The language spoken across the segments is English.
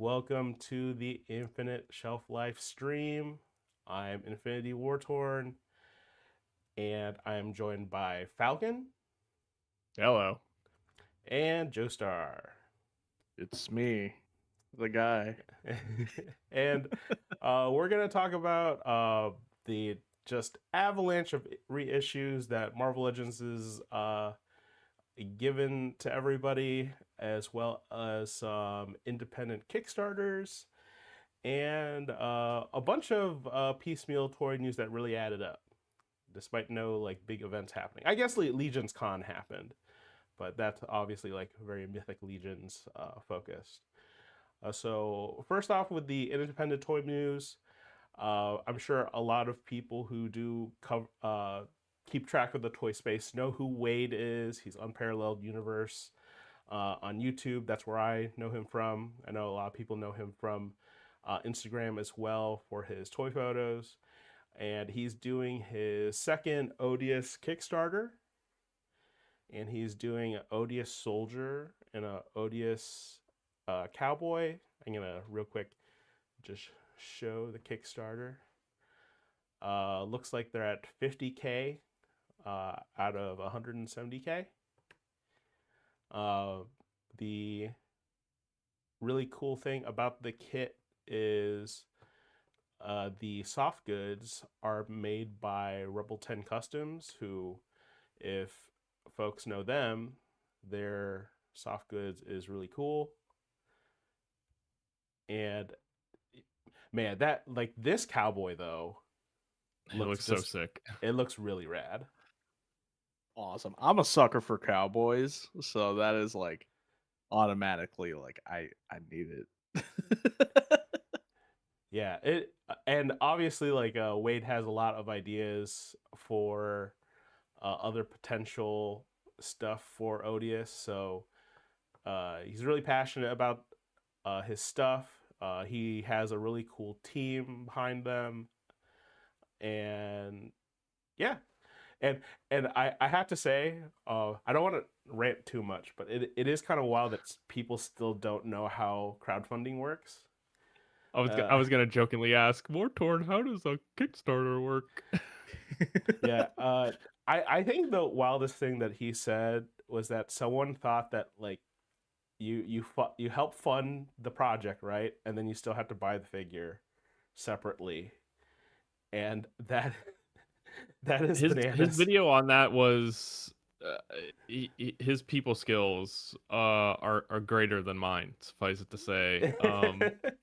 Welcome to the Infinite Shelf Life stream. I'm Infinity Wartorn, and I am joined by Falcon Hello, and Joestar. it's me, the guy. and we're going to talk about the just avalanche of reissues that Marvel Legends is given to everybody, as well as some independent Kickstarters and a bunch of piecemeal toy news that really added up, despite no like big events happening. I guess Legions Con happened, but that's obviously like very Mythic Legions focused. So first off, with the independent toy news, I'm sure a lot of people who do keep track of the toy space know who Wade is. He's Unparalleled Universe on YouTube. That's where I know him from. I know a lot of people know him from Instagram as well for his toy photos. And he's doing his second Odius Kickstarter. And he's doing an Odious Soldier and an Odious Cowboy. I'm going to real quick just show the Kickstarter. Looks like they're at 50K out of 170K. The really cool thing about the kit is the soft goods are made by Rebel 10 Customs, who, if folks know them, their soft goods is really cool. And man, that like this cowboy though It looks so sick. It looks really rad. Awesome. I'm a sucker for cowboys, so that is like automatically like I need it. Yeah, it and obviously like Wade has a lot of ideas for other potential stuff for Odious, so he's really passionate about his stuff. He has a really cool team behind them, and yeah, and I have to say, I don't want to rant too much, but it is kind of wild that people still don't know how crowdfunding works. I was gonna jokingly ask, Mortorn, how does a Kickstarter work? Yeah, I think the wildest thing that he said was that someone thought that like you help fund the project, right, and then you still have to buy the figure separately, and that that is His bananas. video on that was his people skills are greater than mine, suffice it to say.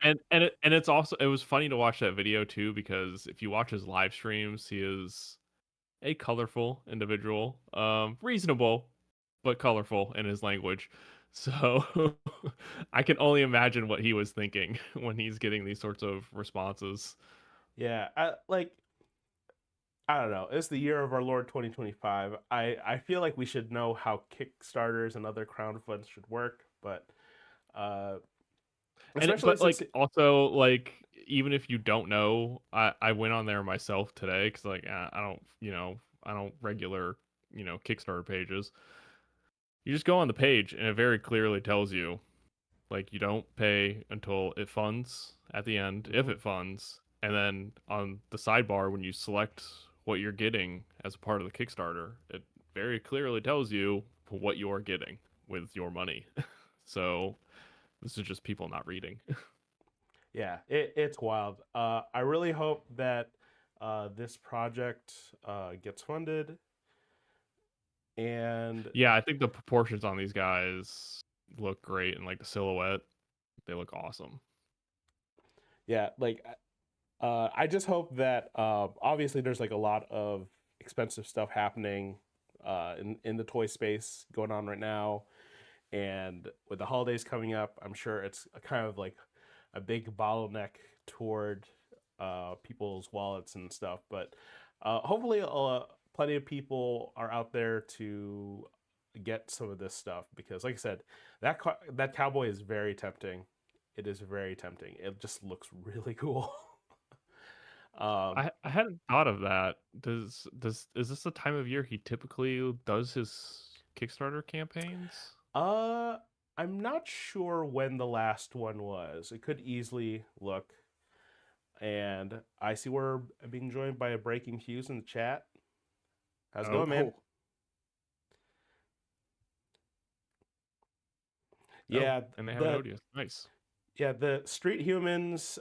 And it's also, it was funny to watch that video too, because if you watch his live streams, he is a colorful individual, reasonable but colorful in his language. So I can only imagine what he was thinking when he's getting these sorts of responses. Yeah, I don't know. It's the year of our Lord 2025. I feel like we should know how Kickstarters and other crowdfunds should work, but uh, especially But since like also like, even if you don't know, I went on there myself today because like I don't, I don't regular, Kickstarter pages. You just go on the page and it very clearly tells you, like, you don't pay until it funds at the end, if Mhm. it funds. And then on the sidebar, when you select what you're getting as a part of the Kickstarter, it very clearly tells you what you are getting with your money. So this is just people not reading. Yeah, it's wild. I really hope that this project gets funded, and Yeah, I think the proportions on these guys look great, and like the silhouette, they look awesome. yeah, like I just hope that obviously there's like a lot of expensive stuff happening in the toy space going on right now, and with the holidays coming up, I'm sure it's a kind of like a big bottleneck toward people's wallets and stuff. But hopefully, plenty of people are out there to get some of this stuff because, like I said, that cowboy is very tempting. It is very tempting. It just looks really cool. um, I hadn't thought of that. Is this the time of year he typically does his Kickstarter campaigns? uh, I'm not sure when the last one was. It could easily look. And I see we're being joined by a Breaking Fuse in the chat. How's it Oh, going, man? Oh, Yeah, and they have an the Odious. Nice. the Street Humans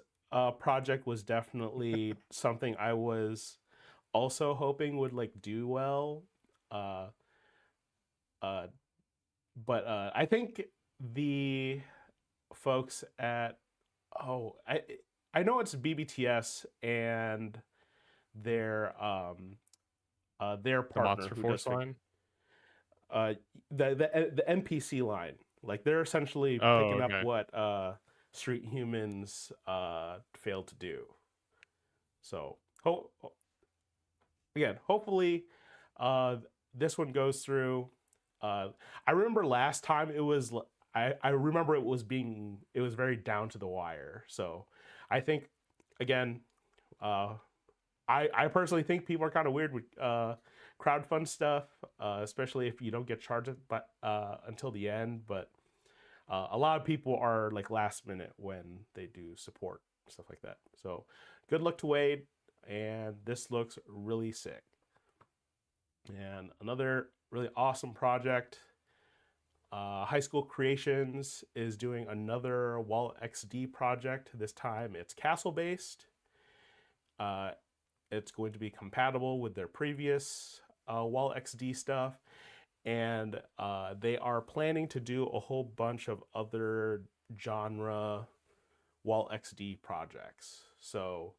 project was definitely something I was also hoping would like do well. Uh, uh, but I think the folks at oh I know it's BBTS and their The partner Monster who does Force line. uh the NPC line. Like they're essentially Oh, picking up okay. what Street Humans failed to do. So again, hopefully uh this one goes through. I remember last time it was I remember it was very down to the wire. So I think again uh I personally think people are kind of weird with crowdfund stuff, especially if you don't get charged but until the end. But a lot of people are like last minute when they do support stuff like that. So good luck to Wade, and this looks really sick. And another really awesome project. High School Creations is doing another Wall XD project. This time it's castle based. Uh, it's going to be compatible with their previous Wall XD stuff. And they are planning to do a whole bunch of other genre Wall XD projects. So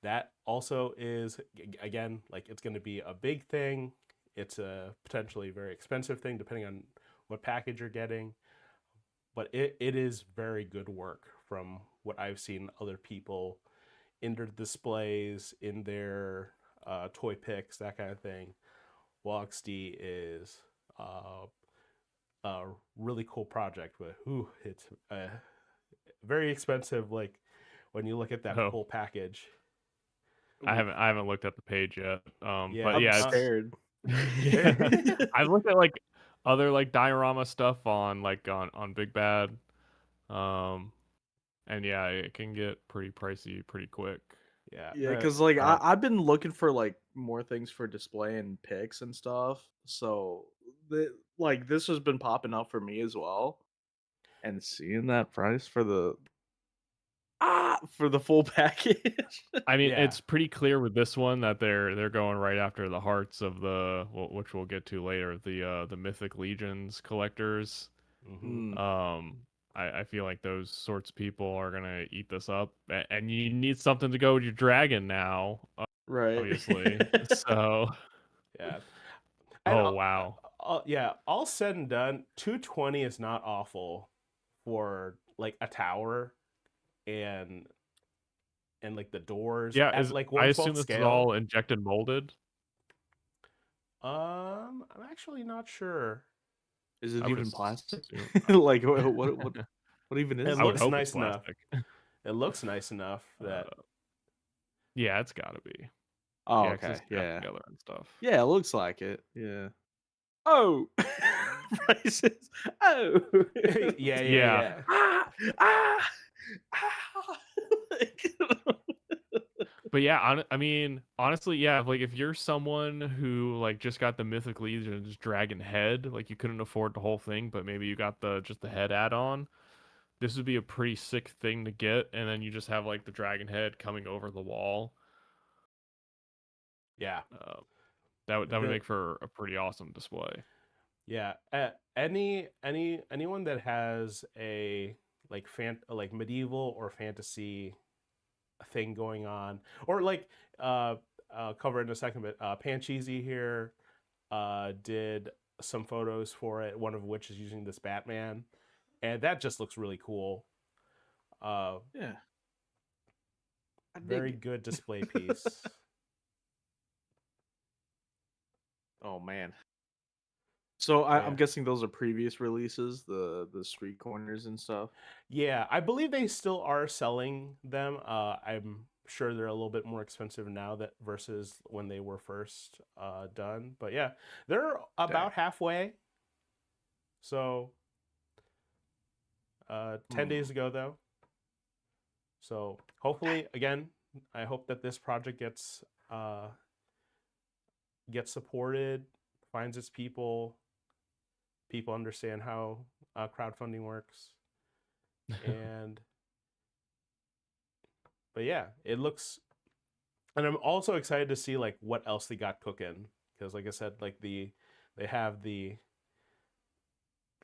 that also is, again, like it's going to be a big thing. It's a potentially very expensive thing depending on what package you're getting. But it is very good work from what I've seen other people in their displays, in their toy picks, that kind of thing. WalkD is a really cool project, but it's very expensive. Like when you look at that Oh, full package. I haven't looked at the page yet. Yeah, But I'm yeah, it's scared. yeah. I've looked at like other like diorama stuff on like on Big Bad. Um, and yeah, it can get pretty pricey pretty quick. yeah. Yeah, because like Uh, I've been looking for like more things for display and pics and stuff. So like this has been popping up for me as well. And seeing that price for the full package. I mean, Yeah. it's pretty clear with this one that they're going right after the hearts of which we'll get to later, the Mythic Legions collectors. Mm-hmm. Mm, I feel like those sorts of people are gonna eat this up, and you need something to go with your dragon now, right. obviously. So, Yeah. And oh wow, yeah, all said and done, 220 is not awful for like a tower and like the doors yeah. at Is like I 1/12 assume this is scale. all injected molded? I'm actually not sure. Is it I would even plastic? assume. Like what even It is I would looks it? hope it's nice enough. plastic. It looks nice enough that Yeah, it's got to be. Oh, Yeah, because okay. it's strapped Yeah. together and stuff. Yeah, it looks like it. Yeah. Oh, prices. Oh. yeah, yeah, Yeah, yeah. ah, ah, ah. but yeah, I mean, honestly, yeah. Like, if you're someone who like just got the Mythic Legions Dragon head, like you couldn't afford the whole thing, but maybe you got the just the head add-on, this would be a pretty sick thing to get. And then you just have like the dragon head coming over the wall. Yeah. Uh, that would The make for a pretty awesome display. yeah, anyone that has a like like medieval or fantasy thing going on, or like I'll cover it in a second, but Pancheesy here did some photos for it, one of which is using this Batman, and that just looks really cool. Uh, Yeah, I very dig good display it. piece. Oh man. So Oh I'm yeah, guessing those are previous releases, the street corners and stuff. yeah. I believe they still are selling them. I'm sure they're a little bit more expensive now that versus when they were first done. But yeah, they're Dang. about halfway. So 10 days ago though. So hopefully, again, I hope that this project gets supported, finds its people understand how crowdfunding works, and but yeah, it looks. And I'm also excited to see like what else they got cooking, because like I said, like they have the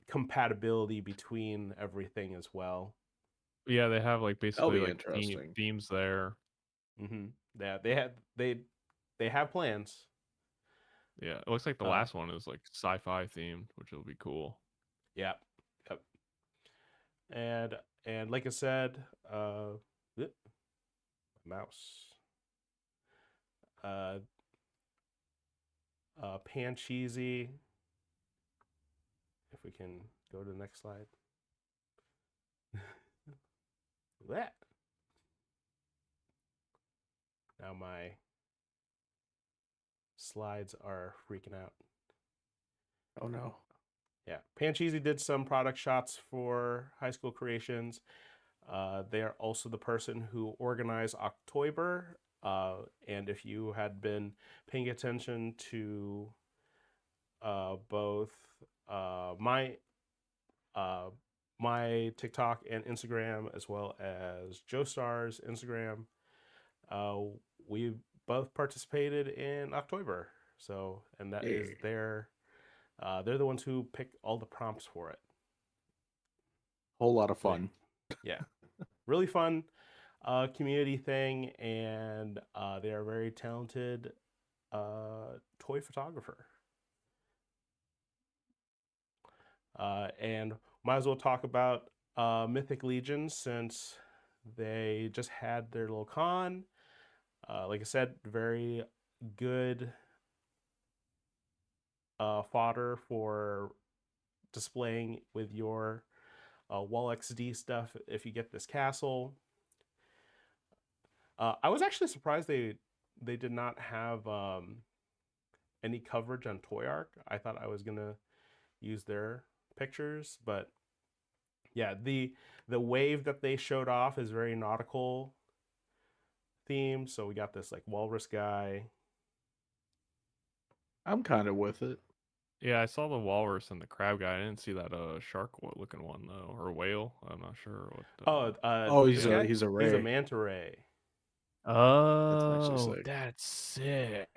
compatibility between everything as well. Yeah, they have like That'll basically be like interesting. themes there. Yeah, they have plans. Yeah, it looks like the last one is like sci-fi themed, which will be cool. Yeah, yep. And like I said, mouse. Pan cheesy. If we can go to the next slide. That. Now my slides are freaking out. Oh no. Yeah, Pan cheesy did some product shots for High School Creations. They are also the person who organized October. And if you had been paying attention to both my TikTok and Instagram, as well as Joestar's Instagram, we both participated in October. So, and that is they're the ones who picked all the prompts for it. Whole lot of fun. Yeah, really fun community thing, and they are a very talented toy photographer. And might as well talk about Mythic Legions, since they just had their little con. Like I said, very good fodder for displaying with your wall XD stuff if you get this castle. I was actually surprised they did not have any coverage on Toy Arc. I thought I was gonna use their pictures, but yeah, the wave that they showed off is very nautical themed. So we got this like walrus guy. I'm kind of with it. Yeah, I saw the walrus and the crab guy. I didn't see that shark looking one though, or whale. I'm not sure what. Oh, he's this a guy? he's a ray. He's a manta ray. That's actually Oh, sick. that's sick.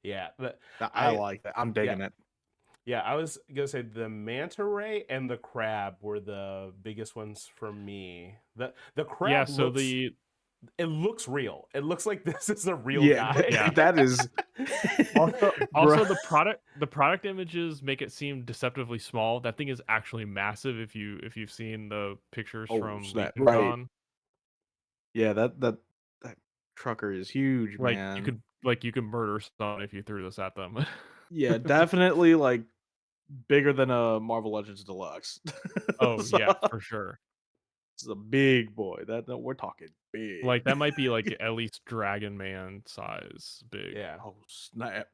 Yeah, but I like that. I'm digging it. Yeah, I was gonna say the manta ray and the crab were the biggest ones for me. The crab, Yeah, so looks, it looks real. It looks like this is a real guy. Yeah. That is also the product images make it seem deceptively small. That thing is actually massive if you've seen the pictures from snap. Legion Right. Con. Yeah, that trucker is huge, Like man. you could murder someone if you threw this at them. Yeah, definitely like bigger than a Marvel Legends Deluxe. Oh So, yeah, for sure. This is a big boy. That we're talking big. Like that might be like at least Dragon Man size big. Yeah. Oh snap!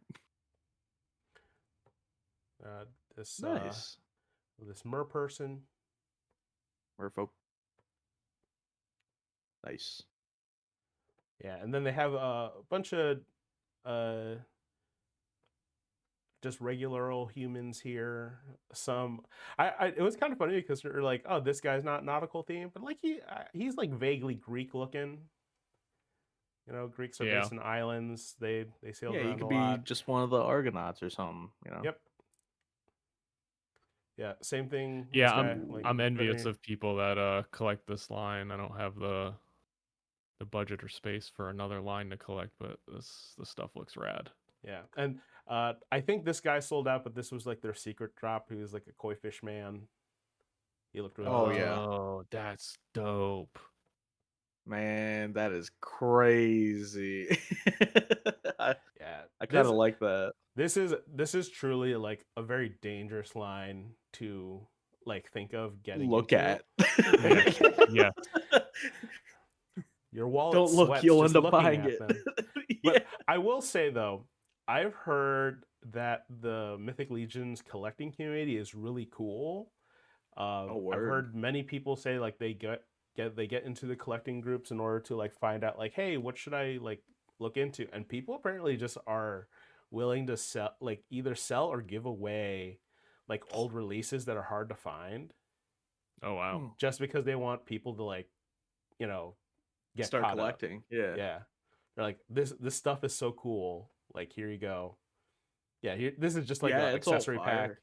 This Nice. this mer person. Merfolk. Nice. Yeah, and then they have a bunch of just regular old humans here. Some it was kind of funny because they're like, oh, this guy's not nautical themed, but like he's like vaguely Greek looking. You know, Greeks are based in islands. They sailed around he could a be lot. just one of the Argonauts or something. You know. Yep. Yeah, same thing. Yeah, Guy, like, I'm envious of people that collect this line. I don't have the budget or space for another line to collect, but this stuff looks rad. Yeah, and I think this guy sold out, but this was like their secret drop. He was like a koi fish man. He looked really cool. Oh, that's dope. Man, that is crazy. Yeah, I kind of like that. This is truly like a very dangerous line to like think of getting Look into. at. Yeah. Your wallet Don't look, sweats you'll just end up looking buying at it. them. But I will say though, I've heard that the Mythic Legions collecting community is really cool. Oh, I've word. heard many people say like they get into the collecting groups in order to like find out like, hey, what should I like look into? And people apparently just are willing to sell, like either sell or give away like old releases that are hard to find, Oh wow. Hmm. just because they want people to like, you know, get Start caught up. collecting. Yeah. Yeah, they're like, this stuff is so cool. Like, here you go. Yeah, this is just like Yeah, an it's all accessory pack. fire.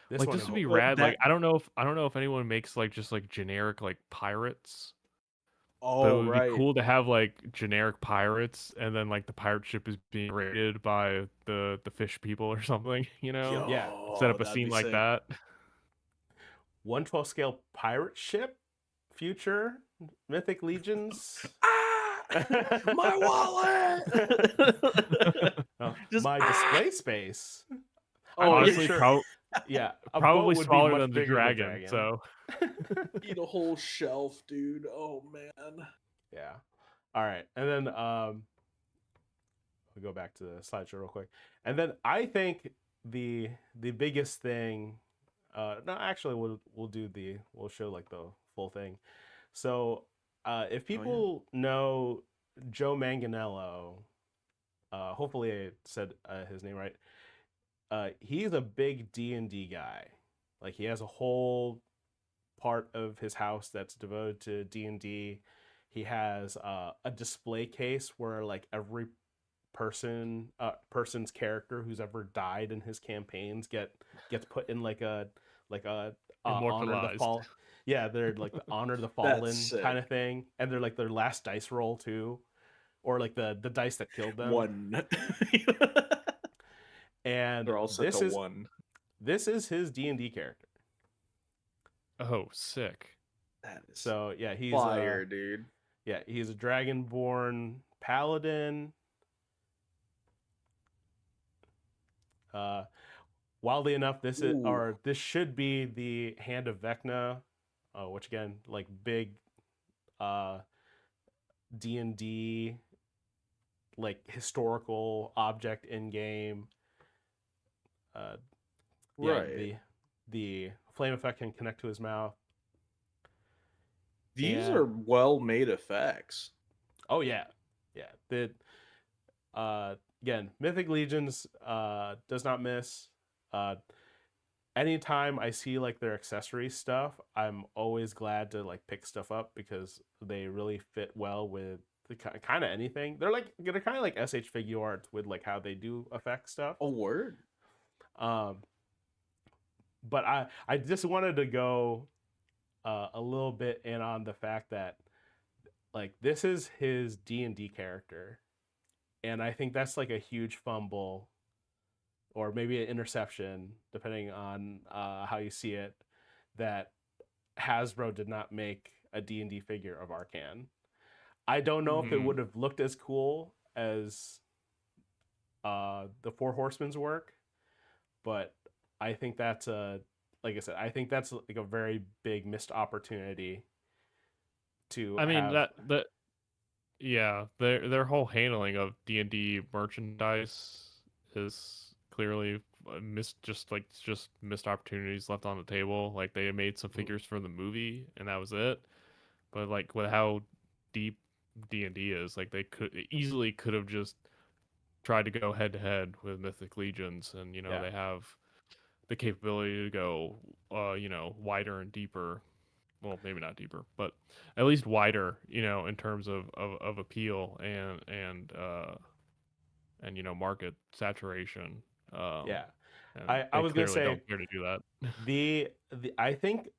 This Like one this is would be Well, rad. Like that. I don't know if anyone makes like just like generic like pirates, but it Oh, would be right. cool to have like generic pirates, and then like the pirate ship is being raided by the fish people or something. You know, yeah, set Yo, up a that'd scene be like sick. that. 1/12 scale pirate ship, future Mythic Legions. My wallet. Oh, Just my display space. I'm Oh, pretty Honestly, sure. Yeah, a boat probably would be smaller much than the bigger than the dragon. dragon. So eat a whole shelf, dude. Oh man. Yeah. All right, and then we'll go back to the slideshow real quick, and then I think the biggest thing. No, actually, we'll show like the full thing. So, if Oh yeah. people know Joe Manganiello, hopefully I said his name right. He's a big D&D guy. Like he has a whole part of his house that's devoted to D&D. He has a display case where like every person's character who's ever died in his campaigns gets put in like a honor the immortalized. fall. Yeah, they're like the honor the That's fallen sick. kind of thing, and they're like their last dice roll too, or like the dice that killed them. One. And They're all set to one. this is his D&D character. Oh, sick. That is So yeah, fire, dude. he's a dragonborn paladin. Wildly enough, Ooh. this should be the Hand of Vecna, which again, like big D&D like historical object in game. Yeah, Right. the flame effect can connect to his mouth. These And are well made effects. oh yeah, yeah. Again, Mythic Legions does not miss. Anytime I see like their accessory stuff, I'm always glad to like pick stuff up because they really fit well with the kind of anything. They're kind of like SH figure art with like how they do affect stuff. A word. But I just wanted to go a little bit in on the fact that like this is his D&D character, and I think that's like a huge fumble or maybe an interception depending on how you see it, that Hasbro did not make a D&D figure of Arcan. I don't know if it would have looked as cool as the Four Horsemen's work, but I think that's like I said, I think that's like a very big missed opportunity to I mean have. yeah, their whole handling of D&D merchandise is clearly just missed opportunities left on the table. Like they made some figures for the movie and that was it. But like with how deep D&D is, like they could have just tried to go head to head with Mythic Legions, and Yeah. they have the capability to go wider and deeper. Well, maybe not deeper, but at least wider, in terms of appeal and market saturation. Yeah. And I they was gonna clearly say don't care to do that. the I think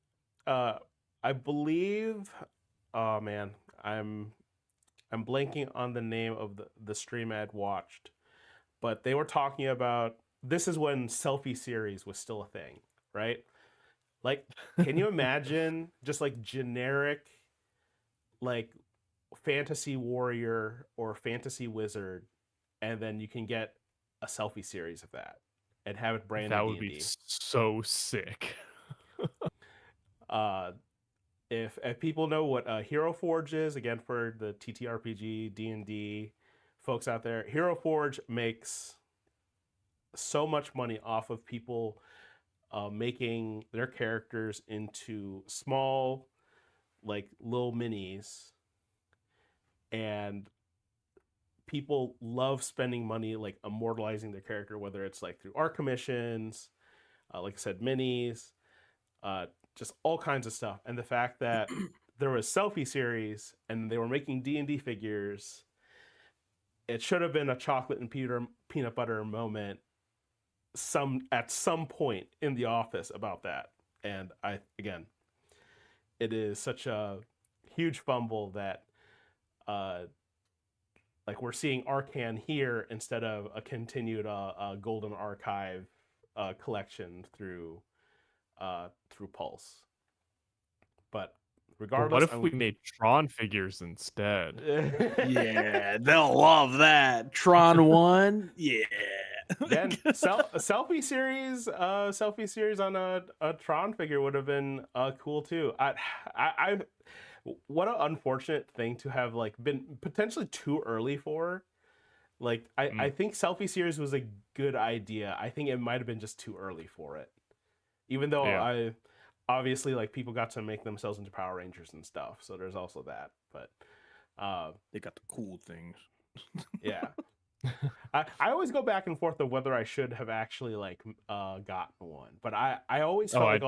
I believe, oh man, I'm blanking on the name of the stream I'd watched, but they were talking about this is when selfie series was still a thing, right? Like, can you imagine just like generic like fantasy warrior or fantasy wizard, and then you can get a selfie series of that and have it branded That would D&D. be so sick. If people know what Hero Forge is, again for the TTRPG D&D folks out there, Hero Forge makes so much money off of people making their characters into small, like little minis, and people love spending money like immortalizing their character, whether it's like through art commissions, like I said, minis, uh, just all kinds of stuff. And the fact that there was selfie series and they were making D&D figures, it should have been a chocolate and peanut butter moment at some point in the office about that. And again, it is such a huge fumble that like we're seeing Arcan here instead of a continued Golden Archive collection through Pulse. But regardless, what if we made Tron figures instead? Yeah, they'll love that. Tron 1, yeah. Again, a selfie series on a Tron figure would have been cool too. I what an unfortunate thing to have like been potentially too early for. Like I think selfie series was a good idea. I think it might have been just too early for it. Even though I obviously like people got to make themselves into Power Rangers and stuff, so there's also that. But they got the cool things. Yeah. I always go back and forth of whether I should have actually like gotten one, but I always felt like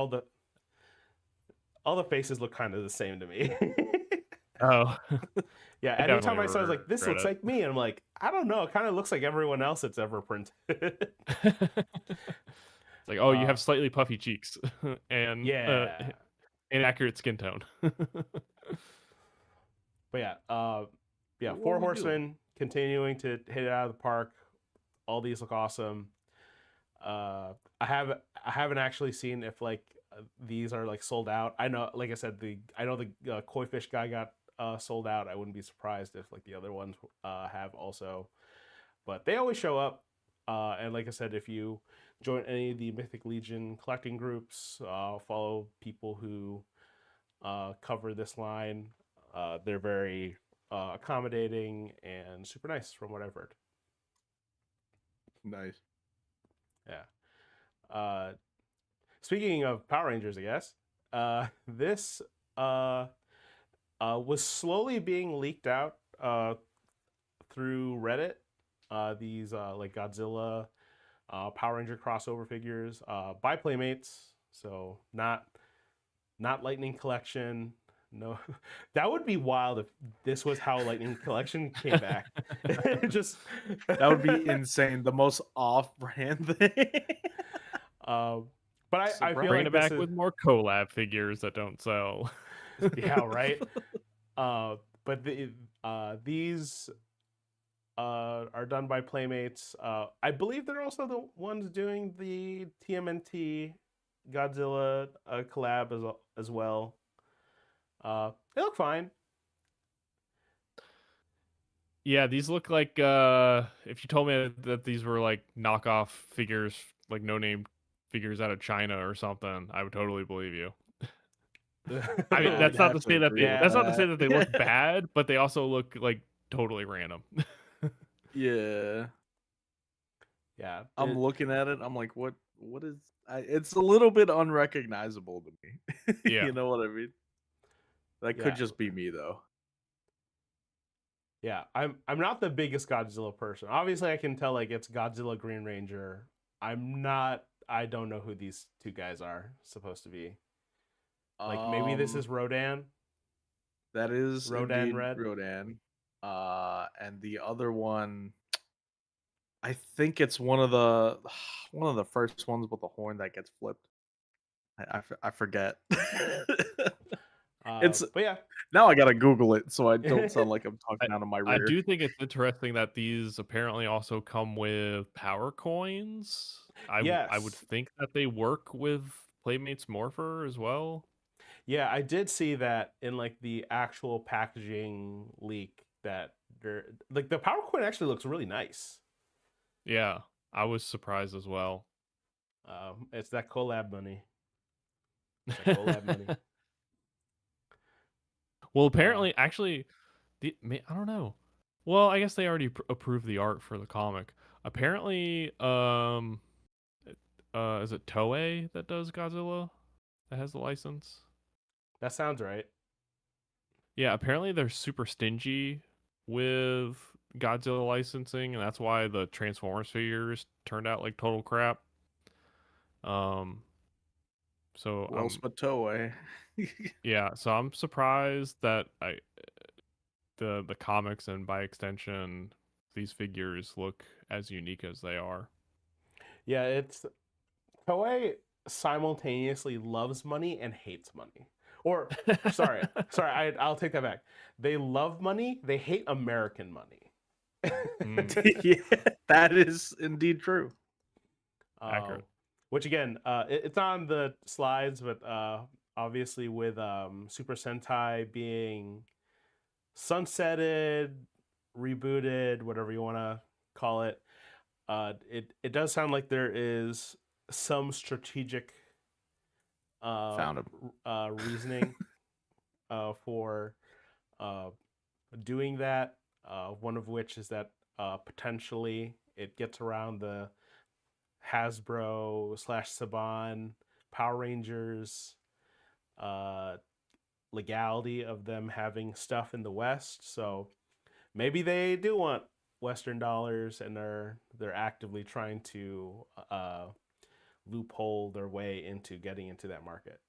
all the faces look kind of the same to me. Oh. Yeah, anytime I saw, I was like, this looks like me, and I'm like, I don't know, it kind of looks like everyone else that's ever printed. It's like, oh, you have slightly puffy cheeks and yeah, inaccurate skin tone. But yeah, What Four we do? Horsemen continuing to hit it out of the park. All these look awesome. I haven't actually seen if like these are like sold out. I know, like I said, I know the koi fish guy got sold out. I wouldn't be surprised if like the other ones have also, but they always show up. And like I said, if you join any of the Mythic Legion collecting groups, follow people who cover this line. They're very accommodating and super nice from what I've heard. Nice. Yeah. Speaking of Power Rangers, I guess this was slowly being leaked out through Reddit. These like Godzilla Power Ranger crossover figures by Playmates, so not Lightning Collection. No, that would be wild if this was how Lightning Collection came back. Just that would be insane. The most off-brand thing. But I feel bring like it back with more collab figures that don't sell. Yeah, right. But these are done by Playmates. I believe they're also the ones doing the TMNT Godzilla collab as well. They look fine. Yeah, these look like if you told me that these were like knockoff figures, like no-name figures out of China or something, I would totally believe you. I mean, that's not to say that they look bad, but they also look like totally random. Yeah. Yeah. I'm looking at it. I'm like, what is it's a little bit unrecognizable to me. Yeah. You know what I mean? That could just be me though. Yeah, I'm not the biggest Godzilla person. Obviously, I can tell like it's Godzilla Green Ranger. I don't know who these two guys are supposed to be. Like maybe this is Rodan. That is Rodan Red. Rodan. And the other one, I think it's one of the first ones with the horn that gets flipped. I forget. But yeah. Now I gotta Google it so I don't sound like I'm talking out of my rear. I do think it's interesting that these apparently also come with power coins. I would think that they work with Playmates Morpher as well. Yeah, I did see that in like the actual packaging leak that they're like the power coin actually looks really nice. Yeah, I was surprised as well. It's that collab money. Collab money. Well, apparently, actually, I don't know. Well, I guess they already approved the art for the comic. Apparently, Is it Toei that does Godzilla? That has the license? That sounds right. Yeah, apparently they're super stingy with Godzilla licensing, and that's why the Transformers figures turned out like total crap. Um, so Well, Spatoe. yeah, so I'm surprised that the comics and by extension these figures look as unique as they are. Yeah, it's Toei simultaneously loves money and hates money. Or I'll take that back. They love money, they hate American money. Mm, Yeah, that is indeed true. Um, accurate. which again, it's on the slides, but obviously with Super Sentai being sunsetted, rebooted, whatever you want to call it, it does sound like there is some strategic Found him. reasoning for uh, doing that. One of which is that potentially it gets around the Hasbro / Saban Power Rangers legality of them having stuff in the West. So maybe they do want Western dollars, and they're actively trying to loophole their way into getting into that market.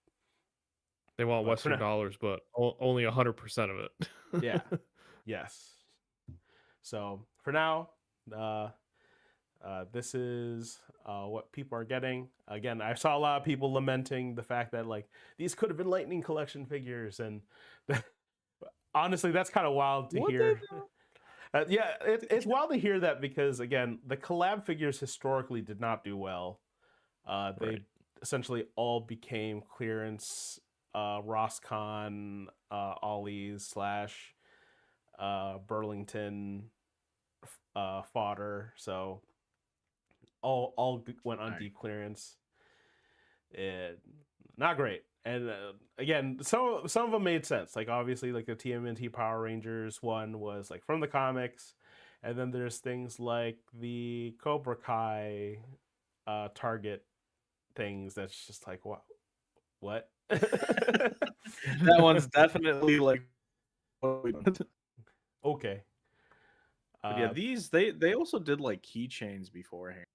They want But for Western now, dollars, but only 100% of yeah, it. yes. So for now, uh, this is what people are getting. Again, I saw a lot of people lamenting the fact that like these could have been Lightning Collection figures, and honestly, that's kind of wild to Would they hear. Yeah, it's wild to hear that because again, the collab figures historically did not do well. They Right. essentially all became clearance Roscon Ollies slash Burlington fodder. So all went on Alright. deep clearance. It, not great. And again, some of them made sense. Like obviously, like the TMNT Power Rangers one was like from the comics, and then there's things like the Cobra Kai Target things. That's just like what? That one's definitely like. But Okay. yeah, Uh, these they also did like keychains beforehand,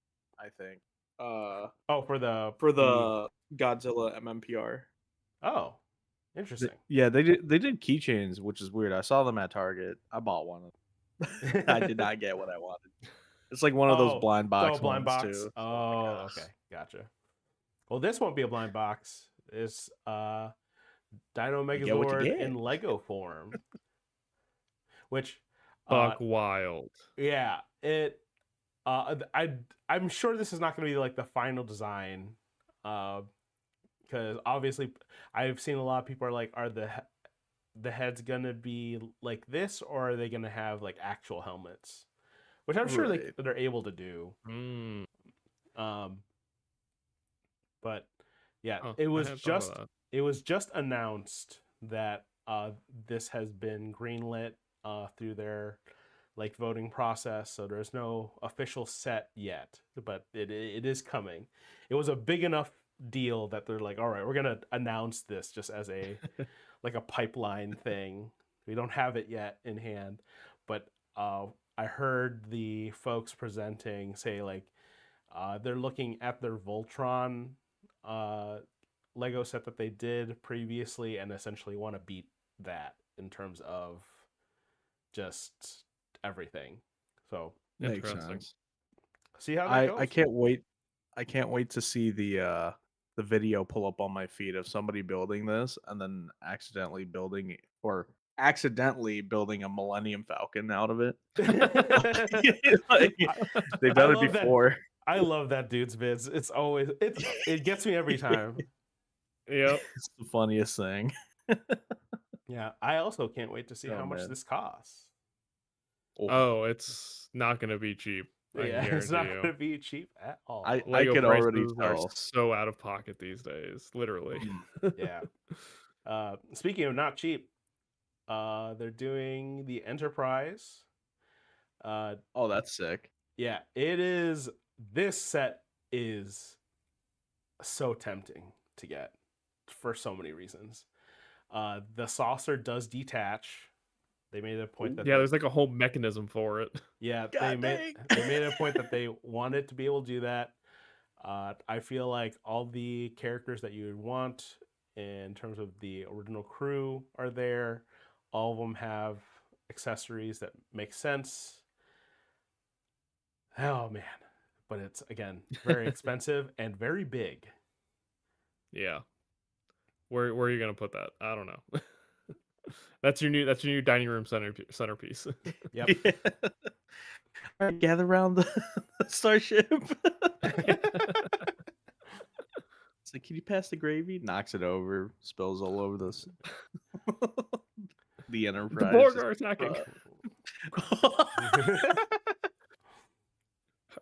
I think. oh, for the For the the Godzilla MMPR. oh, interesting. Yeah, they did keychains, which is weird. I saw them at Target. I bought one. I did not get what I wanted. It's like one of those Oh, blind box blind ones box. too. So I'm like, Oh, okay, gotcha. Well, this won't be a blind box. It's Dino you get what you Megazord in get. Lego form, which, uh, Buck wild. yeah, it. I'm sure this is not going to be like the final design, because obviously I've seen a lot of people are like, are the heads gonna be like this, or are they gonna have like actual helmets? Which I'm sure Right. they're able to do. Mm. Um, but yeah, Oh, I hadn't thought of that. it was just announced that this has been greenlit through their like voting process, so there's no official set yet, but it is coming. It was a big enough deal that they're like, all right, we're gonna announce this just as a like a pipeline thing. We don't have it yet in hand, but I heard the folks presenting say like they're looking at their Voltron uh, Lego set that they did previously and essentially want to beat that in terms of just everything. So Makes Interesting. sense. see how that I goes. can't wait. I can't wait to see the video pull up on my feed of somebody building this and then accidentally building a Millennium Falcon out of it. Like, they've I done it love that. before. I love that dude's vids. It's always it gets me every time. Yep. It's the funniest thing. Yeah, I also can't wait to see Oh how much man. this costs. Oh, it's not gonna be cheap. I can Yeah, it's guarantee not you. going to be cheap at I all. I Lego could already prices are tell. so out of pocket these days, literally. Yeah. Speaking of not cheap, they're doing the Enterprise. Uh, Oh, that's sick. yeah, it is. This set is so tempting to get for so many reasons. The saucer does detach. They made a point that Yeah, there's like a whole mechanism for it. yeah, God dang. they made it a point that they wanted to be able to do that. I feel like all the characters that you would want in terms of the original crew are there. All of them have accessories that make sense. Oh man, but it's again very expensive and very big. Yeah. Where are you gonna put that? I don't know. That's your new dining room centerpiece. Yep. Yeah. All right, gather around the starship. It's like, can you pass the gravy? Knocks it over, spills all over this. The The Enterprise. Borg are attacking.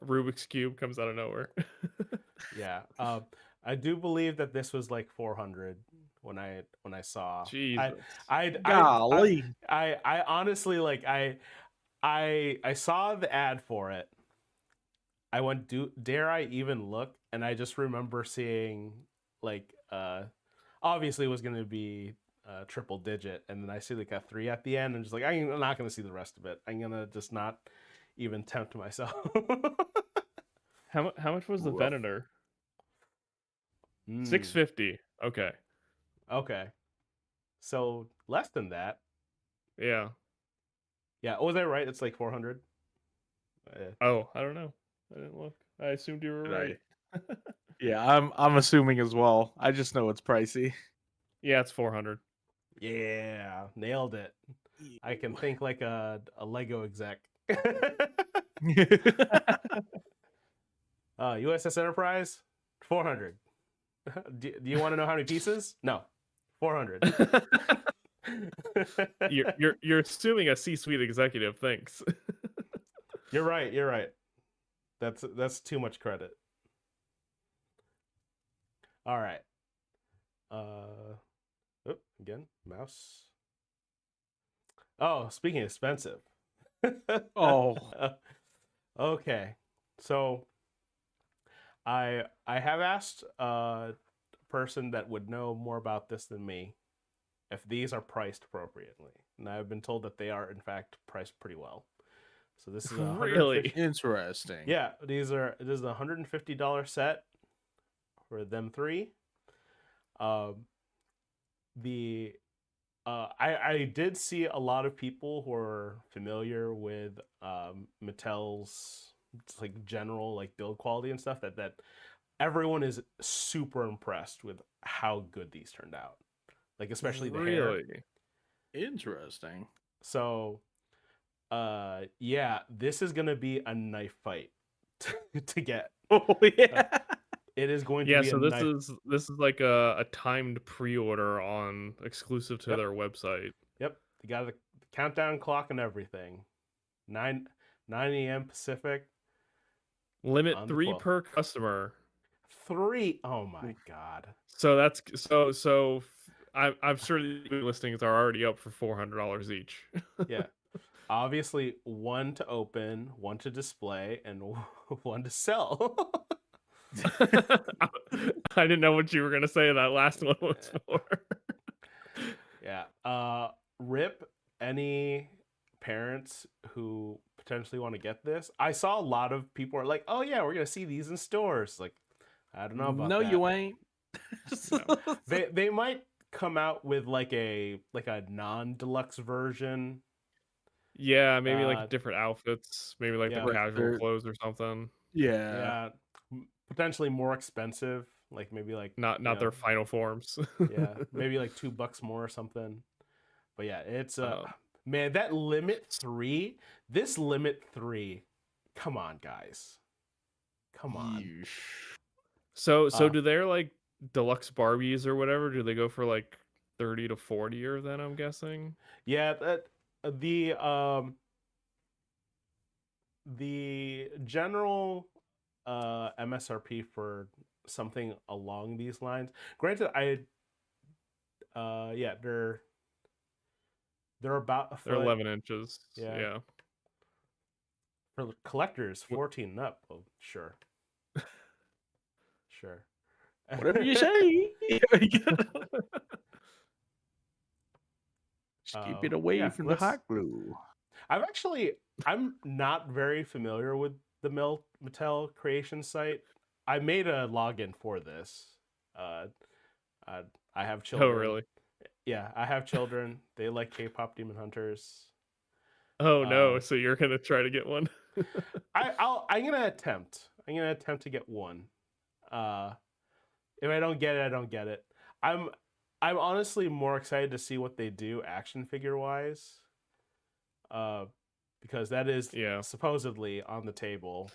Rubik's Cube comes out of nowhere. Yeah. I do believe that this was like 400 when I saw. Jesus. Golly. I honestly like I saw the ad for it. I went, dare I even look? And I just remember seeing like obviously it was going to be triple digit, and then I see like a 3 at the end, and just like I'm not going to see the rest of it. I'm going to just not even tempt myself. How much was the Rough. Venator? 650. Okay. Okay. So less than that. Yeah. Yeah. Was I right? It's like 400. Oh, I don't know. I didn't look. I assumed you were Right. right. Yeah, I'm assuming as well. I just know it's pricey. Yeah, it's 400. Yeah, nailed it. I can think like a Lego exec. USS Enterprise, 400. Do you want to know how many pieces? No, 400. You're assuming a C-suite executive thinks. You're right. You're right. That's too much credit. All right. Again, mouse. Oh, speaking of expensive. Oh. Okay. So I have asked a person that would know more about this than me if these are priced appropriately, and I've been told that they are in fact priced pretty well. So this is a Really? Interesting. Yeah, it is a $150 set for them three. I did see a lot of people who are familiar with Mattel's like general like build quality and stuff that everyone is super impressed with how good these turned out. Like especially the hair. Really? Interesting. So yeah, this is gonna be a knife fight to get. Oh yeah. It is going to Yeah, be so a knife. this is like a timed pre-order on exclusive to Yep. their website. Yep, you got the countdown clock and everything. 9 a.m. Pacific. Limit On the 3 12th. per customer. 3. Oh my god. So that's so I'm sure the listings are already up for $400 each. Yeah. Obviously, 1 to open, 1 to display, and 1 to sell. I didn't know what you were gonna say that last one was for. Yeah. Rip any parents who potentially want to get this. I saw a lot of people are like, "Oh yeah, we're gonna see these in stores." Like, I don't know about No, that. you ain't. No. They might come out with like a non-deluxe version. Yeah, maybe like different outfits, maybe like yeah. the casual They're- clothes or something. Yeah. Yeah, potentially more expensive. Like maybe like Not their final forms. yeah, maybe like $2 more or something. But yeah, it's Um, man, that limit 3, this limit 3, come on guys, come on. Yeesh. So do their like deluxe Barbies or whatever? Do they go for like 30 to 40 or then I'm guessing? Yeah, that the general MSRP for something along these lines. Granted, yeah, they're about a foot. They're 11 inches. Yeah. Yeah. For collectors, 14 and up. Oh, sure. Sure. Whatever you say. Just keep it away yeah, from the hot glue. I'm not very familiar with the Mattel creation site. I made a login for this. Uh, I have Oh, children. really? Yeah, I have children. They like K-pop Demon Hunters. Oh no! So you're gonna try to get one? I'm gonna attempt. I'm gonna attempt to get one. If I don't get it, I don't get it. I'm honestly more excited to see what they do action figure wise. Because that is supposedly on the table.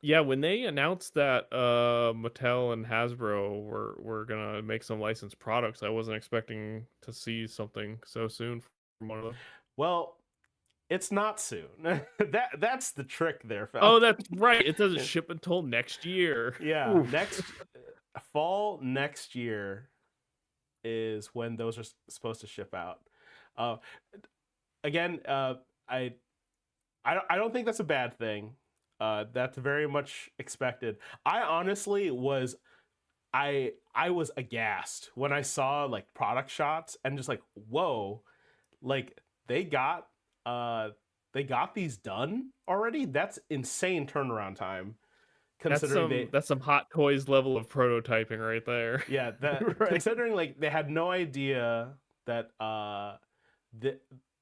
Yeah, when they announced that Mattel and Hasbro were gonna make some licensed products, I wasn't expecting to see something so soon from one of them. Well, it's not soon. That's the trick there, Falcon. Oh, that's right. It doesn't ship until next year. Yeah, Oof. next fall next year is when those are supposed to ship out. Again, I don't think that's a bad thing. That's very much expected. I honestly was I was aghast when I saw like product shots and just like, whoa, like they got these done already. That's insane turnaround time. Considering That's some Hot Toys level of prototyping right there. yeah, that Right. considering like they had no idea that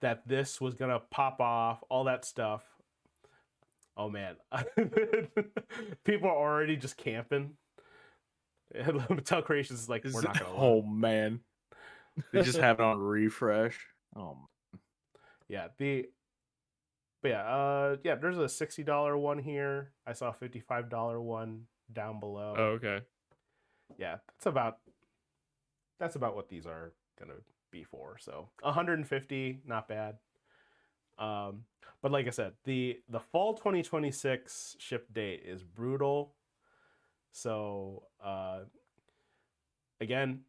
that this was gonna pop off, all that stuff. Oh man, people are already just camping. Mattel Creations is like, we're not gonna lie. Oh man, they just have it on refresh. Oh, Yeah, yeah. There's a $60 one here. I saw a $55 one down below. Oh, okay. Yeah, that's about what these are gonna be for. So 150, not bad. But like I said, the fall 2026 ship date is brutal. So again,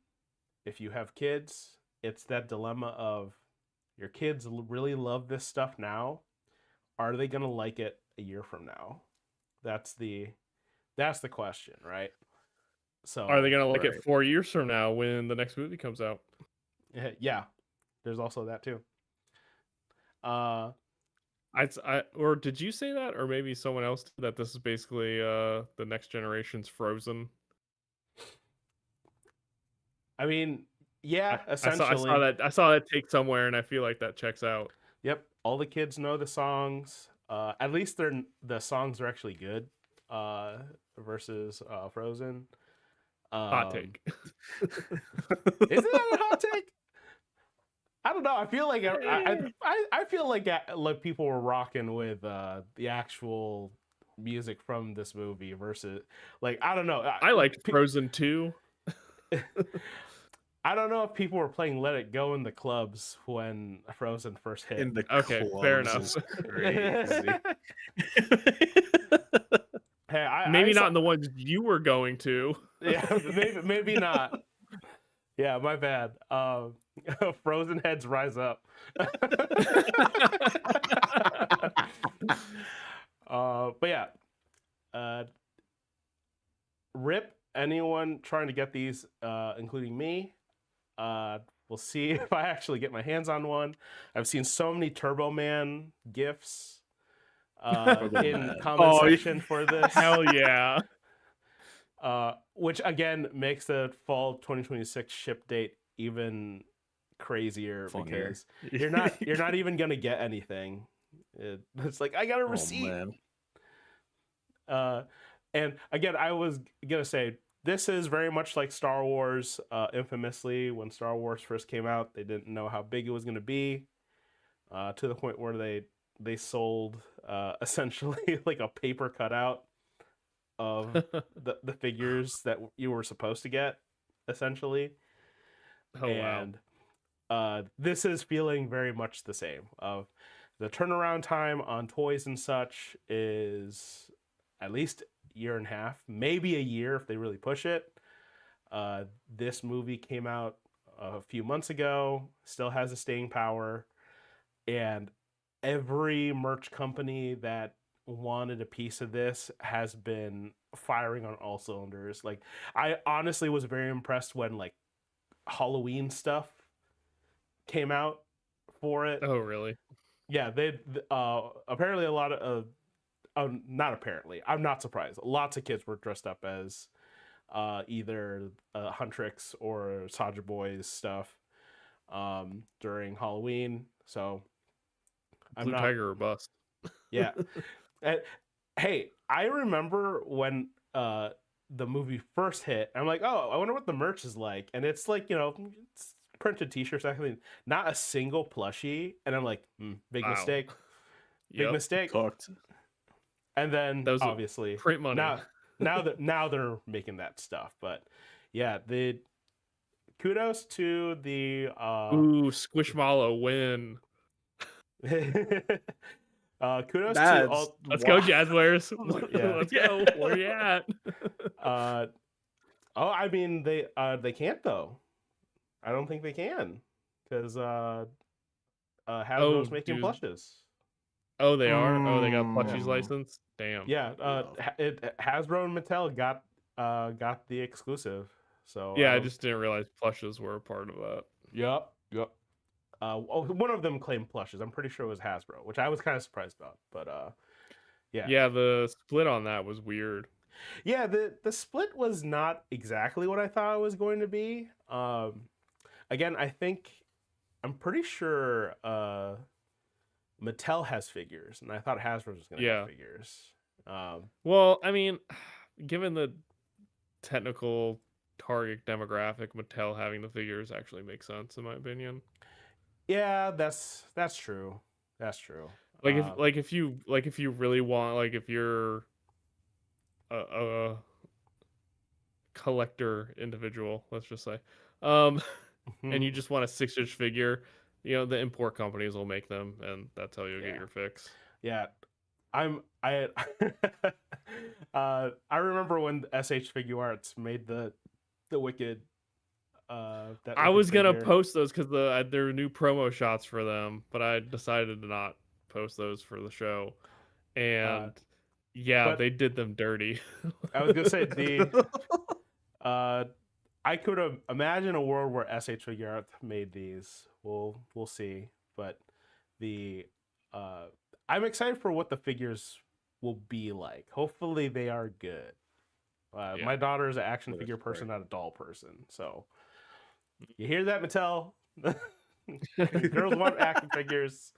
if you have kids, it's that dilemma of your kids really love this stuff now. Are they gonna like it a year from now? That's the question, right? So Are they gonna like it 4 years from now when the next movie comes out? Yeah, there's also that too. Or did you say that, or maybe someone else did, that this is basically the next generation's Frozen? I mean, yeah, essentially. I saw that take somewhere, and I feel like that checks out. Yep, all the kids know the songs. At least the songs are actually good. Versus Frozen. Hot take. Isn't that a hot take? I don't know. I feel like I feel like people were rocking with the actual music from this movie versus like I don't know. I liked Frozen 2. I don't know if people were playing "Let It Go" in the clubs when Frozen first hit. In the okay, fair enough. Hey, maybe not in the ones you were going to. Yeah, maybe not. Yeah, my bad. Frozen heads rise up. But yeah, rip anyone trying to get these, including me. We'll see if I actually get my hands on one. I've seen so many Turbo Man gifs in comment section for this. Hell yeah. Which again makes the fall 2026 ship date even crazier because you're not even gonna get anything. It's like I got a receipt. And again, I was gonna say this is very much like Star Wars. Infamously, when Star Wars first came out, they didn't know how big it was gonna be, to the point where they sold essentially like a paper cutout of the figures that you were supposed to get, essentially. Oh, and this is feeling very much the same. Of the turnaround time on toys and such is at least a year and a half, maybe a year if they really push it. This movie came out a few months ago, still has a staying power, and every merch company that wanted a piece of this has been firing on all cylinders. Like, I honestly was very impressed when like Halloween stuff came out for it. Oh, really? Yeah, they apparently a lot of not apparently. I'm not surprised. Lots of kids were dressed up as either Huntrix or Soldier Boy's stuff during Halloween. So I'm Blue not. Tiger or bust. Yeah. And, hey, I remember when the movie first hit. I'm like, oh, I wonder what the merch is like, and it's like, it's printed T-shirts, actually, not a single plushie, and I'm like, big Wow. mistake, big Yep. mistake. Cooked. And then Those are obviously print money. now they're making that stuff, but yeah, the kudos to the Ooh, Squishmallow win. kudos to That's all. Let's go, Jazzwares. Yeah. Let's go. Where you at? I mean, they can't though. I don't think they can, because Hasbro's making dude. plushes. Oh, they are. Oh, they got Plushie's Mm. license. Damn. Yeah, Rough. Hasbro and Mattel got the exclusive. So Yeah, I just didn't realize plushes were a part of that. Yep. One of them claimed plushes. I'm pretty sure it was Hasbro, which I was kind of surprised about. But yeah. Yeah, the split on that was weird. Yeah, the split was not exactly what I thought it was going to be. Again, I'm pretty sure Mattel has figures, and I thought Hasbro was going to have figures. Well, I mean, given the technical target demographic, Mattel having the figures actually makes sense in my opinion. Yeah, that's true. That's true. If you really want, like if you're a collector individual, let's just say, and you just want a 6-inch figure, the import companies will make them, and that's how you'll get your fix. Yeah, I remember when SH Figure Arts made the Wicked. I was gonna post those because there were new promo shots for them, but I decided to not post those for the show, and they did them dirty. I was gonna say I could imagine a world where SH Figure Arts made these. We'll see, but I'm excited for what the figures will be like. Hopefully, they are good. My daughter is an action figure person, not a doll person. So, you hear that, Mattel? Girls want action figures.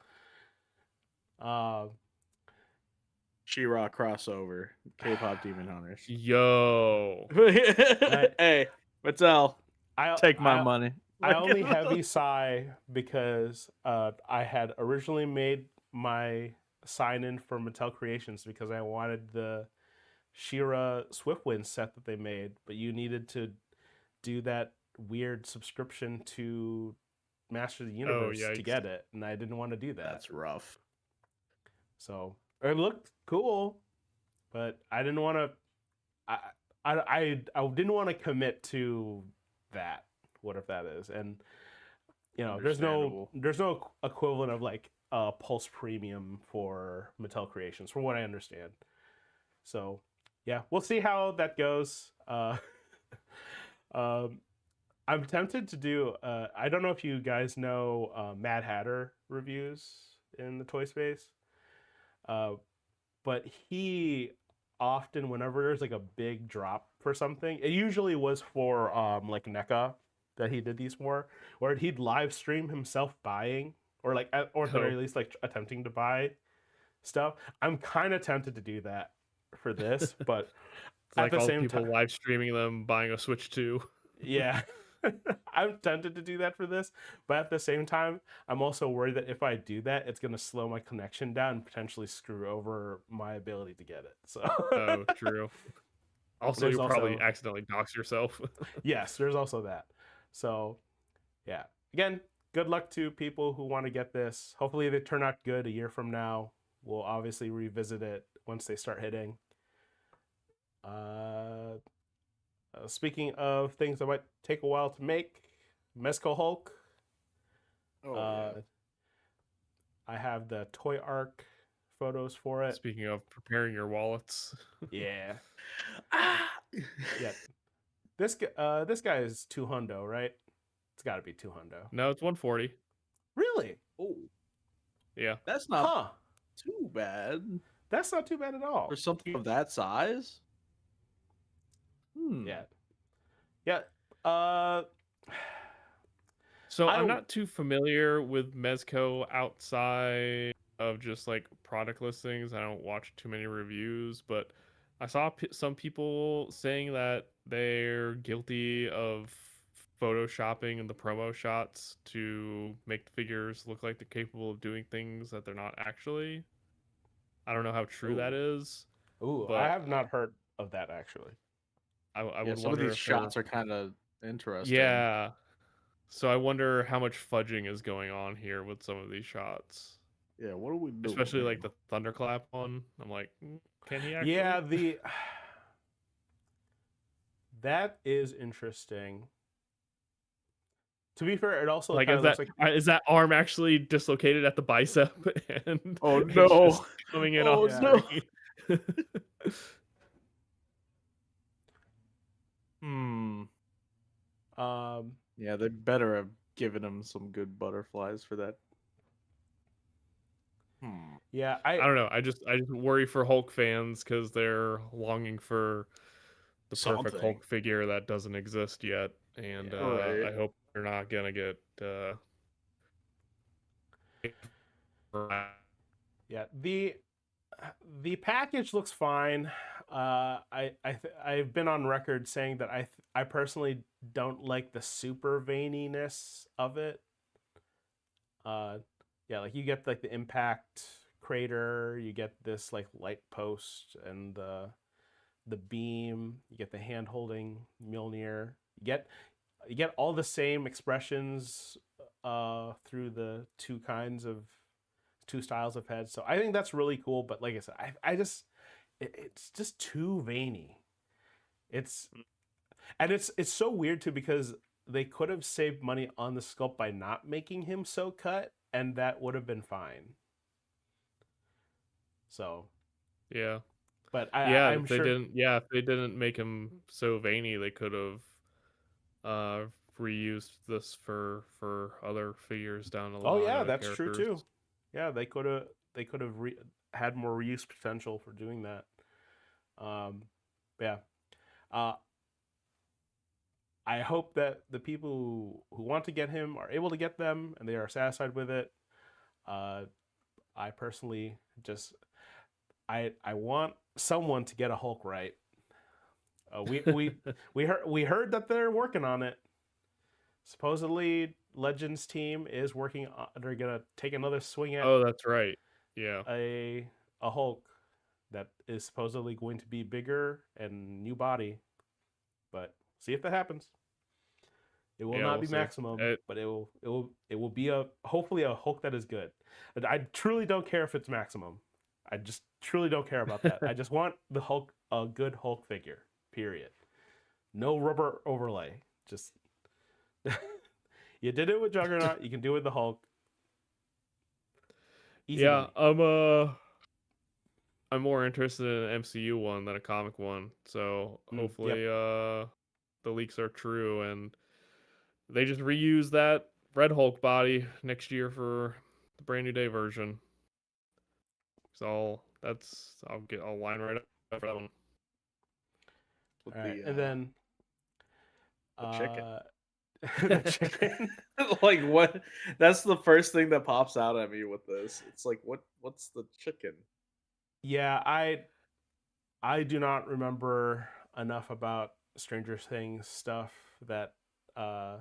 She-Ra crossover, K-pop Demon Hunters. Yo. Hey, Mattel, take my money. I only heavy sigh because I had originally made my sign-in for Mattel Creations because I wanted the She-Ra Swiftwind set that they made, but you needed to do that weird subscription to Master of the Universe to get it, and I didn't want to do that. That's rough. So it looked cool, but I didn't want to. I didn't want to commit to that, whatever that is, and there's no equivalent of like a Pulse Premium for Mattel Creations, from what I understand. So yeah, we'll see how that goes. I'm tempted to do. I don't know if you guys know Mad Hatter reviews in the toy space, but he often, whenever there's like a big drop for something, it usually was for like NECA that he did these for, where he'd live stream himself buying, or like at the very least like attempting to buy stuff. I'm kind of tempted to do that for this, but at the same time, live streaming them buying a Switch 2. Yeah. I'm tempted to do that for this, but at the same time, I'm also worried that if I do that, it's going to slow my connection down and potentially screw over my ability to get it. So. Oh, true. Also, you'll probably accidentally dox yourself. Yes, there's also that. So, yeah. Again, good luck to people who want to get this. Hopefully they turn out good a year from now. We'll obviously revisit it once they start hitting. Speaking of things that might take a while to make, Mezco Hulk. I have the Toy Arc photos for it. Speaking of preparing your wallets, Yeah, Ah! yeah. This guy is 200, right? It's got to be 200. no, it's 140. Really? Oh, Yeah. that's not Huh? too bad That's not too bad at all. for something of that size. Hmm. Yeah, yeah. Uh, So I I'm don't. not too familiar with Mezco outside of just like product listings. I don't watch too many reviews, but I saw some people saying that they're guilty of photoshopping the promo shots to make the figures look like they're capable of doing things that they're not actually. I don't know how true that is, Ooh, I but have not heard of that actually. I Yeah, would some of wonder these if they're shots are kind of interesting. yeah. So I wonder how much fudging is going on here with some of these shots. Yeah, what are we doing Especially here? like the thunderclap one. I'm like, can he actually? Yeah, that is interesting. To be fair, it also Like, kind of looks like is that arm actually dislocated at the bicep and Oh it's no! just coming in Oh off Yeah. no! hmm. Um, Yeah, they better have given him some good butterflies for that. Hmm. yeah, I don't know. I just worry for Hulk fans because they're longing for the perfect Something. Hulk figure that doesn't exist yet, and Yeah. Right. I hope they're not gonna get. Yeah, the package looks fine. I've been on record saying that I personally don't like the super veininess of it. Yeah, like you get like the impact crater, you get this like light post and the beam, you get the hand holding Mjolnir, you get all the same expressions through the two styles of heads. So I think that's really cool. But like I said, I just it's just too veiny. It's and it's so weird too because they could have saved money on the sculpt by not making him so cut, and that would have been fine. So, Yeah. but Yeah, I'm if they sure. didn't. Yeah, if they didn't make him so veiny, they could have uh reused this for other figures down the Oh line, yeah, other that's true characters. too. Yeah, they could have had more reuse potential for doing that. Um, yeah. Uh, I hope that the people who want to get him are able to get them and they are satisfied with it. Uh, I personally just I want someone to get a Hulk right. We heard that they're working on it. Supposedly, Legends team is working on. They're gonna take another swing at Oh, that's right. Yeah. a Hulk that is supposedly going to be bigger and new body. But see if that happens. It will Yeah, not we'll be see. maximum, but it will be a hopefully a Hulk that is good. I truly don't care if it's maximum. I just truly don't care about that. I just want the Hulk a good Hulk figure. Period. No rubber overlay. Just you did it with Juggernaut. You can do it with the Hulk. Easy Yeah, money. I'm more interested in an MCU one than a comic one. So Yep. hopefully the leaks are true and they just reuse that Red Hulk body next year for the brand new day version. So I'll line right up for that one. With All right, and then the chicken. uh, the chicken. Like what? That's the first thing that pops out at me with this. It's like what's the chicken? Yeah, I do not remember enough about Stranger Things stuff that uh,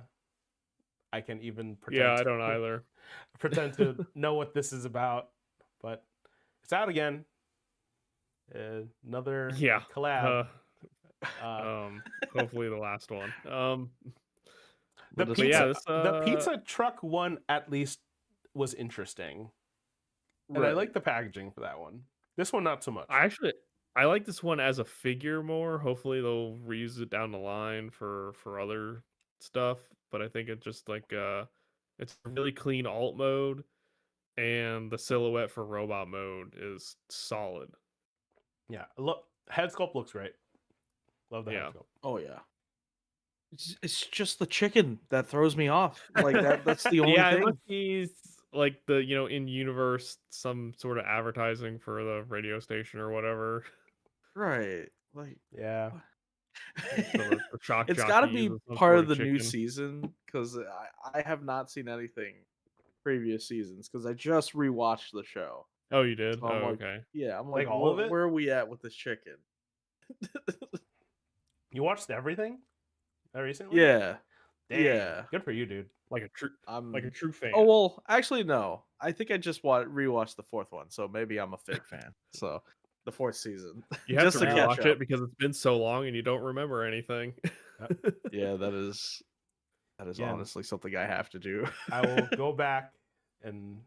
I can even Yeah, pretend I don't to, either. pretend to know what this is about. But it's out again. Another Yeah. collab. Uh, Hopefully the last one. the But But yeah, pizza this the pizza truck one at least was interesting, and I right. like the packaging for that one. This one not so much. I like this one as a figure more. Hopefully they'll reuse it down the line for other stuff. But I think it's just like it's a really clean alt mode. and the silhouette for robot mode is solid. Yeah, look, head sculpt looks great. Love the head Yeah. sculpt. Oh yeah. It's just the chicken that throws me off. Like that's the only Yeah, thing. unless he's like the in universe some sort of advertising for the radio station or whatever. Right. Like Yeah, what? The shock It's got to jockey is be some part sort of of the new chicken. season because I have not seen anything previous seasons because I just rewatched the show. Oh, you did? So I'm Oh, like, okay. yeah, I'm like, like all of it. where are we at with this chicken? You watched everything recently? Yeah, Dang, yeah. good for you, dude. Like a I'm. true fan. Oh well, actually no. I think I just rewatched the fourth one, so maybe I'm a fake fan. So the fourth season, You have just to to catch rewatch it up. because it's been so long and you don't remember anything. Yeah, that is Again, honestly something I have to do. I will go back and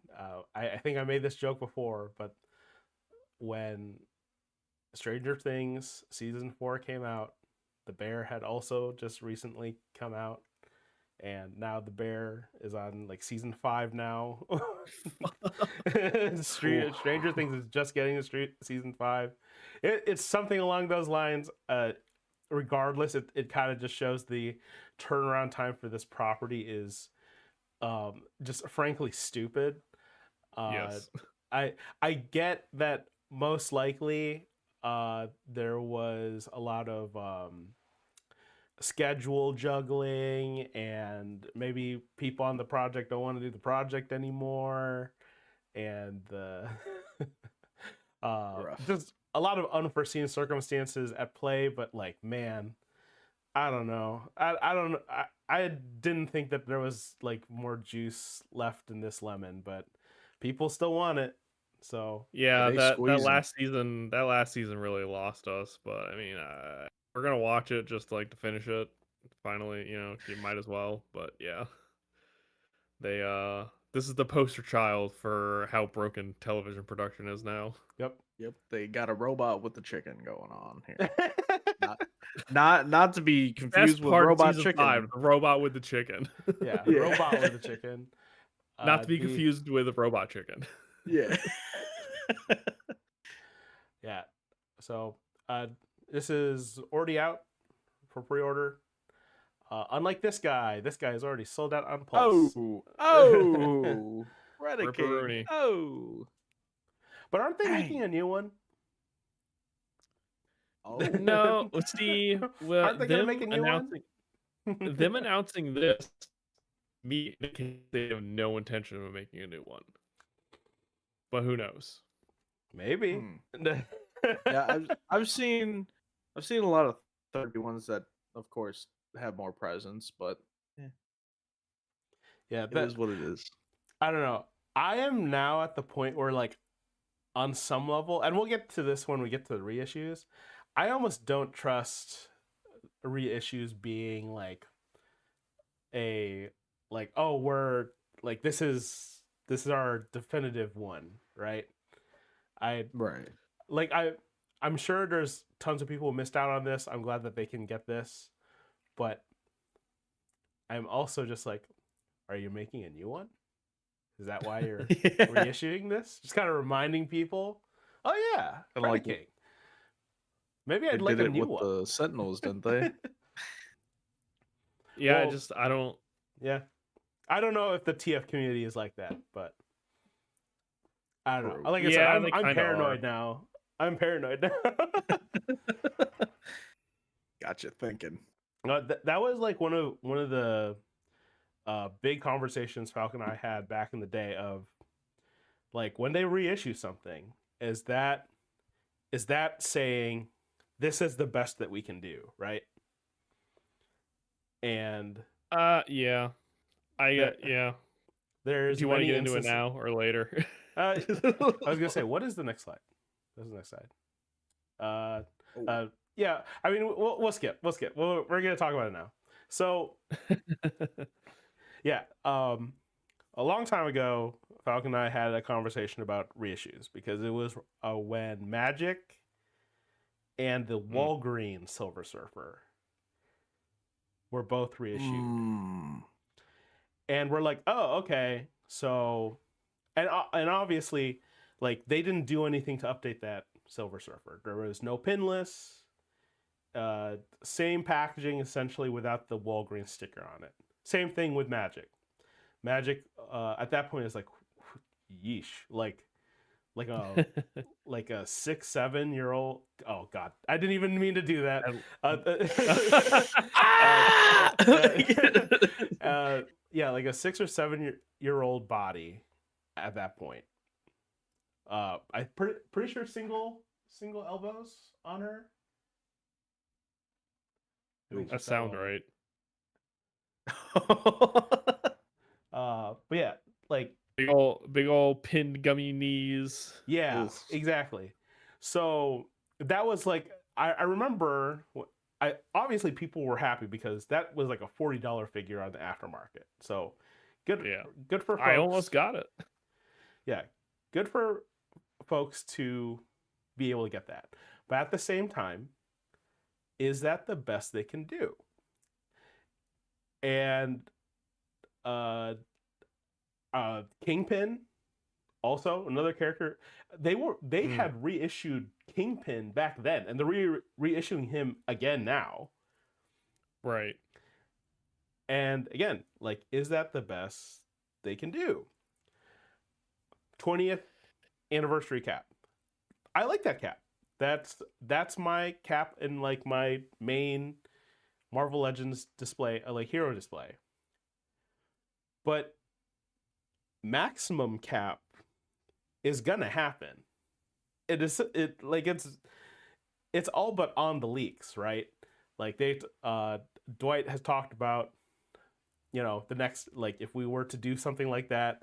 I think I made this joke before, but when Stranger Things season 4 came out, the bear had also just recently come out, and now the bear is on like season 5 now. Ooh. Stranger Things is just getting to season 5. It's something along those lines. Regardless, it kind of just shows the turnaround time for this property is just frankly stupid. Uh, Yes. I get that most likely there was a lot of schedule juggling, and maybe people on the project don't want to do the project anymore, and Rough. just a lot of unforeseen circumstances at play. But like, man, I don't know. I don't know. I didn't think that there was like more juice left in this lemon, but people still want it. So Yeah, They that squeezing. last season really lost us, but I mean, we're gonna watch it just like to finish it. Finally, you might as well. But yeah, they this is the poster child for how broken television production is now. yep. Yep, they got a robot with the chicken going on here. Not not to be Best confused with part of robot season 5, chicken. the robot with the chicken. Yeah, Yeah. robot with a chicken. Not to be The confused with a robot chicken. Yeah. yeah. So this is already out for pre-order. Unlike this guy is already sold out on Pulse. Oh. Rediking. Ripperoni. Oh. But aren't they Dang. making a new one? Oh. No, let's see. Well, Aren't they gonna make a new announcing one? them announcing this, me they have no intention of making a new one. But who knows? Maybe. Yeah, I've seen a lot of 30 ones that of course have more presence, but Yeah, it is what it is. I don't know. I am now at the point where, like, on some level, and we'll get to this when we get to the reissues, I almost don't trust reissues being like oh, we're like this is our definitive one, right? Right. Like I'm sure there's tons of people who missed out on this. I'm glad that they can get this, but I'm also just like, are you making a new one? Is that why you're reissuing this? Just kind of reminding people, oh yeah, Kinda like King. Maybe They I'd like did a it new with one. the Sentinels, didn't they? Yeah, Well, I don't. Yeah, I don't know if the TF community is like that, but I don't know. True. Like I Yeah, said, they I'm kinda paranoid are. now. I'm paranoid now. Gotcha thinking. That was like one of the big conversations Falcon and I had back in the day of like when they reissue something, is that saying this is the best that we can do, right? And Yeah. Yeah. there's Do you want to many get into it instances. now or later? I was gonna say, what is the next slide? What's the next slide? Yeah. I mean, we'll skip. We're gonna talk about it now. So, yeah. A long time ago, Falcon and I had a conversation about reissues because it was when Magic and the Walgreens Silver Surfer were both reissued. And we're like, oh, okay. So and obviously, like they didn't do anything to update that Silver Surfer. There was no pinless. Same packaging essentially without the Walgreens sticker on it. Same thing with Magic. Magic at that point is like, yeesh, like a like a 6-7 year old. Oh God, I didn't even mean to do that. Ah! Yeah, like a 6 or 7 year old body at that point. I'm pretty sure single elbows on her. I think That just sounds elbow. right. But yeah, like Big old pinned gummy knees. yeah, Oof. exactly. So that was like I remember I obviously people were happy because that was like a $40 figure on the aftermarket. So good Yeah. good for folks. I almost got it. Yeah, good for folks to be able to get that. But at the same time, is that the best they can do? And uh Kingpin, also another character. They had reissued Kingpin back then, and they're reissuing him again now. Right. And again, like, is that the best they can do? 20th anniversary cap. I like that cap. That's my cap in like my main Marvel Legends display, like hero display. But maximum cap is gonna happen. It's all but on the leaks, right? Like Dwight has talked about, the next, like if we were to do something like that,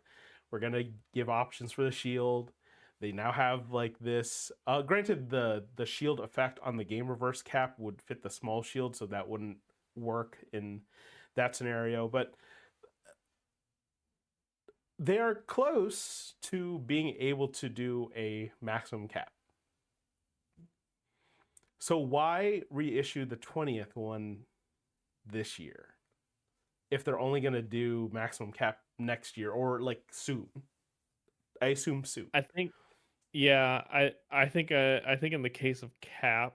we're gonna give options for the shield. They now have like this. Granted, the shield effect on the game reverse cap would fit the small shield, so that wouldn't work in that scenario. But they are close to being able to do a maximum cap. So why reissue the 20th one this year if they're only going to do maximum cap next year or like soon? I assume soon. I think I think in the case of Cap,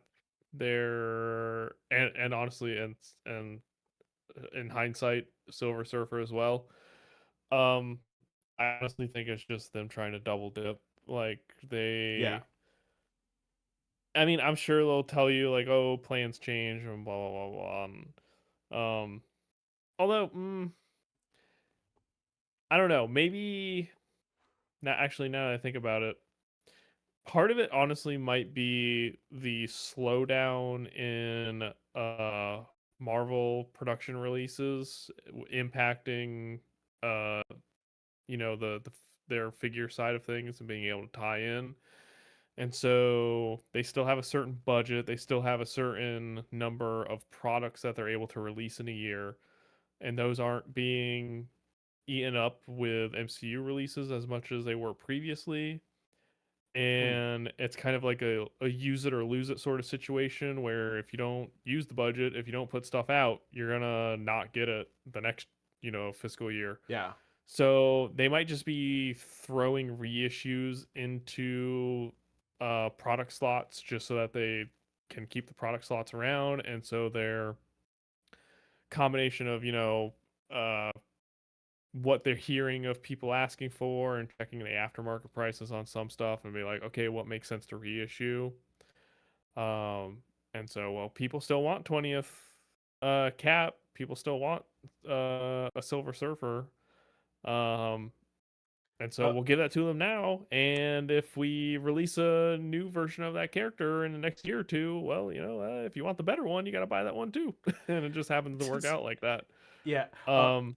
there and honestly and in hindsight, Silver Surfer as well. I honestly think it's just them trying to double dip. Like Yeah. I mean, I'm sure they'll tell you like, oh, plans change and blah blah blah blah. Although, I don't know. Maybe now that I think about it, part of it honestly might be the slowdown in Marvel production releases impacting uh their figure side of things and being able to tie in. And so they still have a certain budget, they still have a certain number of products that they're able to release in a year, and those aren't being eaten up with MCU releases as much as they were previously. And it's kind of like a use it or lose it sort of situation where if you don't use the budget, if you don't put stuff out, you're gonna not get it the next, fiscal year. Yeah. So they might just be throwing reissues into product slots just so that they can keep the product slots around. And so their combination of, what they're hearing of people asking for and checking the aftermarket prices on some stuff and be like, okay, what makes sense to reissue? And so, well, people still want 20th cap. People still want a Silver Surfer. And so we'll give that to them now. And if we release a new version of that character in the next year or two, well, if you want the better one, you got to buy that one too. And it just happens to work out like that. Yeah.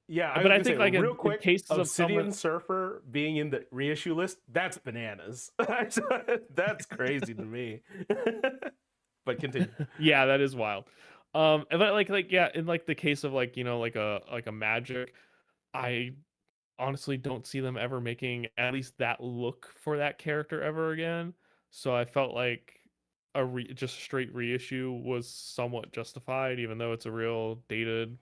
Yeah. But I think like real in quick, cases of Obsidian Surfer being in the reissue list, that's bananas. That's crazy to me. But continue. Yeah, that is wild. But yeah, in like the case of like like a Magic, I honestly don't see them ever making at least that look for that character ever again. So I felt like just straight reissue was somewhat justified, even though it's a real dated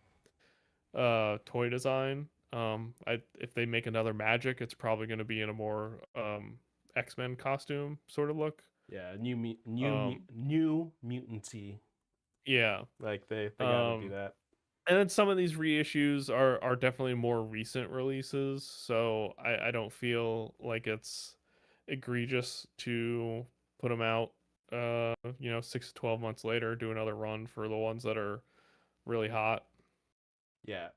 toy design. If they make another Magic, it's probably going to be in a more X-Men costume sort of look. Yeah, Um, new mutancy. yeah. Like they got to do Um, that. and then some of these reissues are definitely more recent releases, so I don't feel like it's egregious to put them out 6 to 12 months later, do another run for the ones that are really hot. Yeah,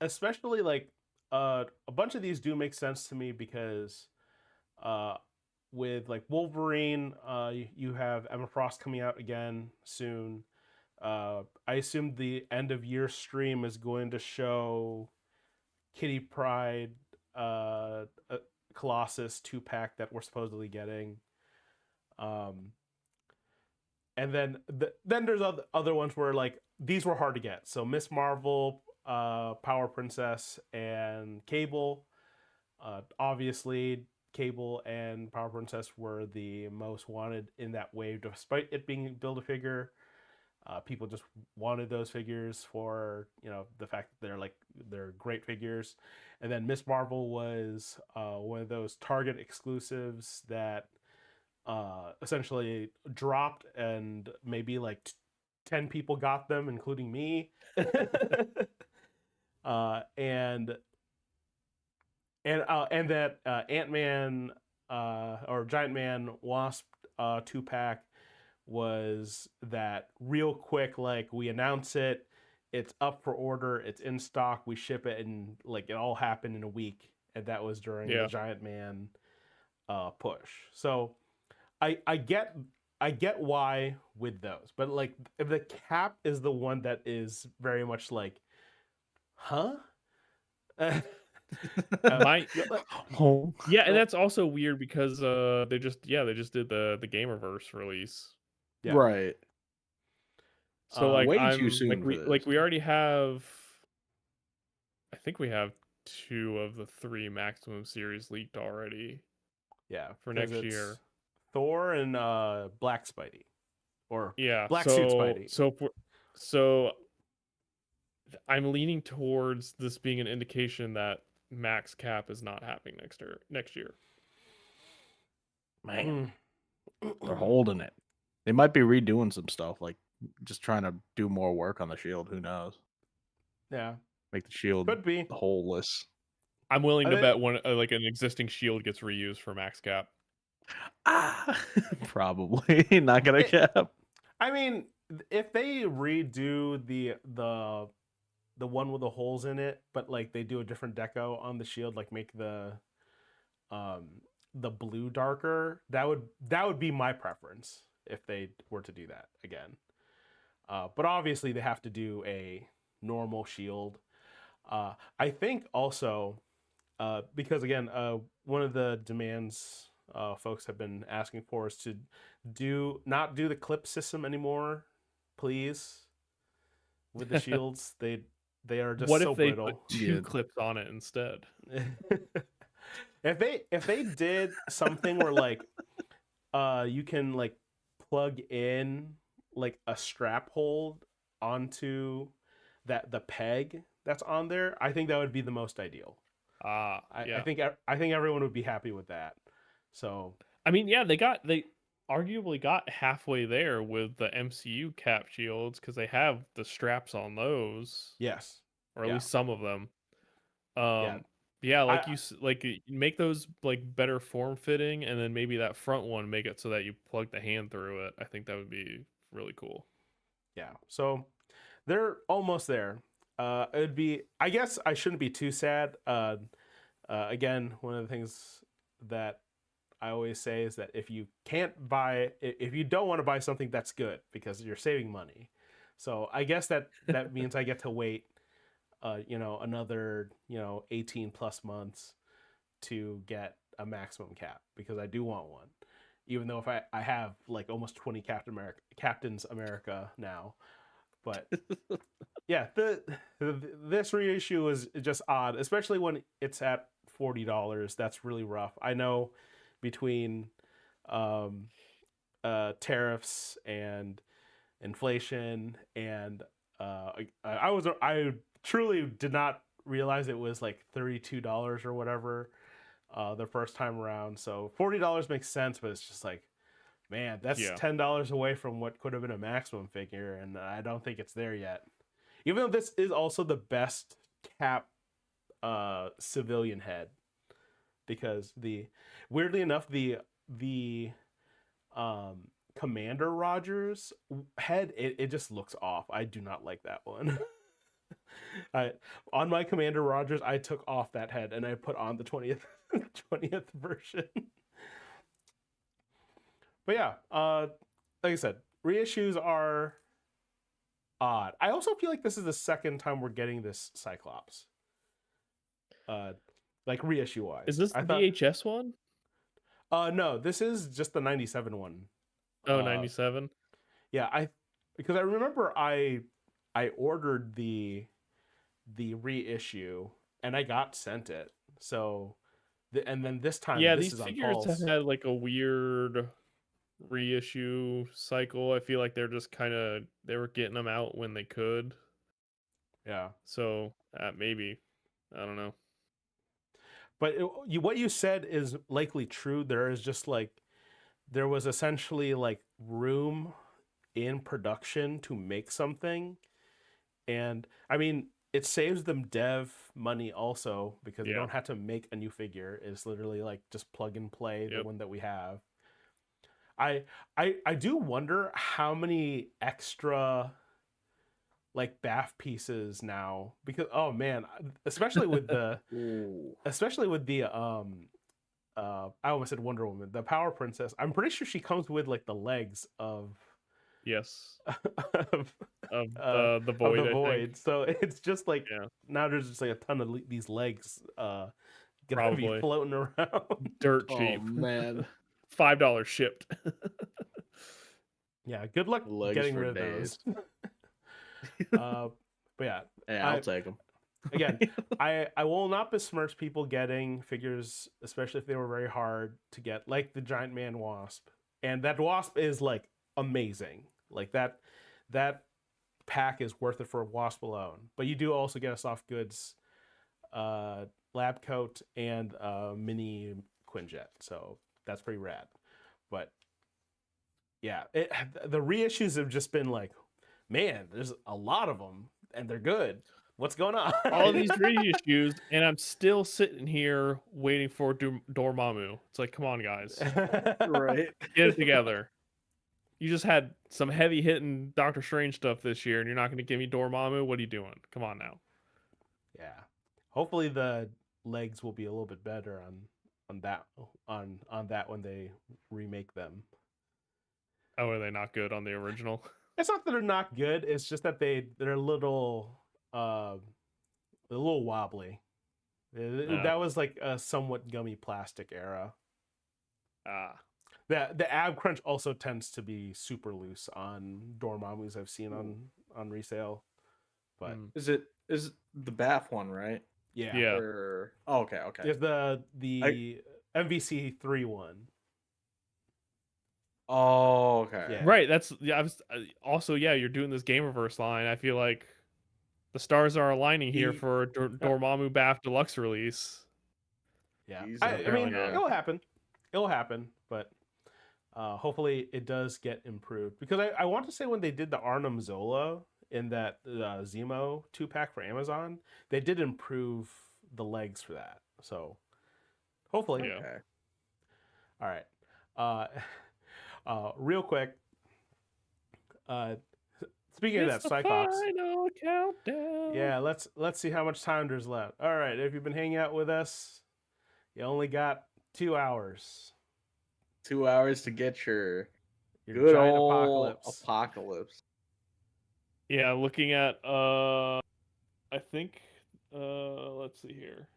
especially like a bunch of these do make sense to me because uh with like Wolverine, you have Emma Frost coming out again soon. I assume the end of year stream is going to show Kitty Pryde, Colossus 2-pack that we're supposedly getting. Um, and then there's other ones where like these were hard to get. So Miss Marvel, Power Princess, and Cable. Obviously, Cable and Power Princess were the most wanted in that wave, despite it being Build-A-Figure. People just wanted those figures for the fact that they're great figures. And then Miss Marvel was one of those Target exclusives that essentially dropped, and maybe like 10 people got them, including me. And that Ant-Man or Giant Man Wasp 2-pack was that real quick, like we announce it, it's up for order, it's in stock, we ship it, and like it all happened in a week, and that was during the Yeah. Giant Man push. So I get why with those, but like if the cap is the one that is very much like, huh? uh, My Oh. Yeah, and that's also weird because they just did the Gamerverse release. yeah. Right. So like Way too I'm soon for this. we already have, I think we have 2 of the 3 Maximum series leaked already Yeah, for because next it's year. Thor and Black Spidey, or Yeah, Black Suit Spidey. so I'm leaning towards this being an indication that Max Cap is not happening next year. Man, Mm. they're holding it. They might be redoing some stuff, like just trying to do more work on the shield. Who knows? Yeah, Make the shield could be. holeless. I'm willing I to think, bet one like an existing shield gets reused for Max Cap. Probably not gonna it, cap. I mean, if they redo the one with the holes in it, but like they do a different deco on the shield, like make um the blue darker, that would be my preference if they were to do that again. But obviously they have to do a normal shield. I think also because again, one of the demands folks have been asking for is to not do the clip system anymore, please. With the shields, they are just What so if they put brittle. 2 Yeah. clips on it instead? If they did something where like you can like plug in like a strap hold onto the peg that's on there, I think that would be the most ideal. I, I Yeah. think I think everyone would be happy with that. So I mean, yeah, they arguably got halfway there with the MCU cap shields because they have the straps on those, yes, or at yeah, least some of them. yeah. Yeah, I make those like better form fitting, and then maybe that front one make it so that you plug the hand through it. I think that would be really cool. Yeah. So they're almost there. It'd be. I guess I shouldn't be too sad. Again, one of the things that I always say is that if you can't buy, if you don't want to buy something, that's good because you're saving money. So I guess that means I get to wait, another 18 plus months to get a maximum cap because I do want one. Even though if I have like almost 20 Captains America now, but yeah, this reissue is just odd, especially when it's at $40. That's really rough. I know between um, tariffs and inflation and I truly did not realize it was like $32 or whatever the first time around. So $40 makes sense, but it's just like, man, that's Yeah. $10 away from what could have been a maximum figure, and I don't think it's there yet. Even though this is also the best Cap civilian head, because weirdly enough, the Commander Rogers head, it just looks off. I do not like that one. On my Commander Rogers, I took off that head and I put on the 20th version. But yeah, like I said, reissues are odd. I also feel like this is the second time we're getting this Cyclops. Like reissue wise. Is this the VHS one? No, this is just the 97 one. Oh, 97. Yeah, because I remember I ordered the reissue and I got sent it. So and then this time this these is on figures Pulse. have had like a weird reissue cycle. I feel like they're just they were getting them out when they could. Yeah. So maybe, I don't know. But what you said is likely true. There was essentially like room in production to make something, and I mean it saves them dev money also, because they don't have to make a new figure. It's literally like just plug and play the one that we have. I do wonder how many extra like BAF pieces now, because oh man, especially with the I almost said Wonder Woman, the Power Princess. I'm pretty sure she comes with like the legs of of the Of Void. the Void. So it's just like now there's just like a ton of these legs gonna be floating around. Dirt cheap. Oh man. $5 shipped. Yeah, good luck getting rid of those. But yeah, I'll take them. Again, I will not besmirch people getting figures, especially if they were very hard to get, like the Giant Man Wasp. And that Wasp is like amazing. Like that pack is worth it for a Wasp alone. But you do also get a soft goods lab coat and mini Quinjet. So that's pretty rad. But yeah, the reissues have just been like, man, there's a lot of them and they're good. What's going on? All these reissues, and I'm still sitting here waiting for Dormammu. It's like, come on, guys. Right. Get it together. You just had some heavy hitting Doctor Strange stuff this year, and you're not going to give me Dormammu? What are you doing? Come on now. Yeah. Hopefully the legs will be a little bit better on that when they remake them. Oh, are they not good on the original? It's not that they're not good. It's just that they're a little wobbly. That was like a somewhat gummy plastic era. The ab crunch also tends to be super loose on Dormammu's I've seen on resale. But is the BAF one, right? Yeah. Or, okay. There's the MVC 3 one. Oh, okay. Yeah. Right. That's also you're doing this Gamerverse line. I feel like the stars are aligning here for a Dormammu BAF Deluxe release. Yeah. I mean, it'll happen. It'll happen, but hopefully it does get improved, because I want to say when they did the Arnim Zola in that Zemo 2-pack for Amazon, they did improve the legs for that. So hopefully. Yeah. Okay. All right. Real quick. Speaking of that Cyclops. Final countdown. Yeah, let's see how much time there's left. All right, if you've been hanging out with us, you only got 2 hours. 2 hours to get your Good old apocalypse. Yeah, looking at I think let's see here.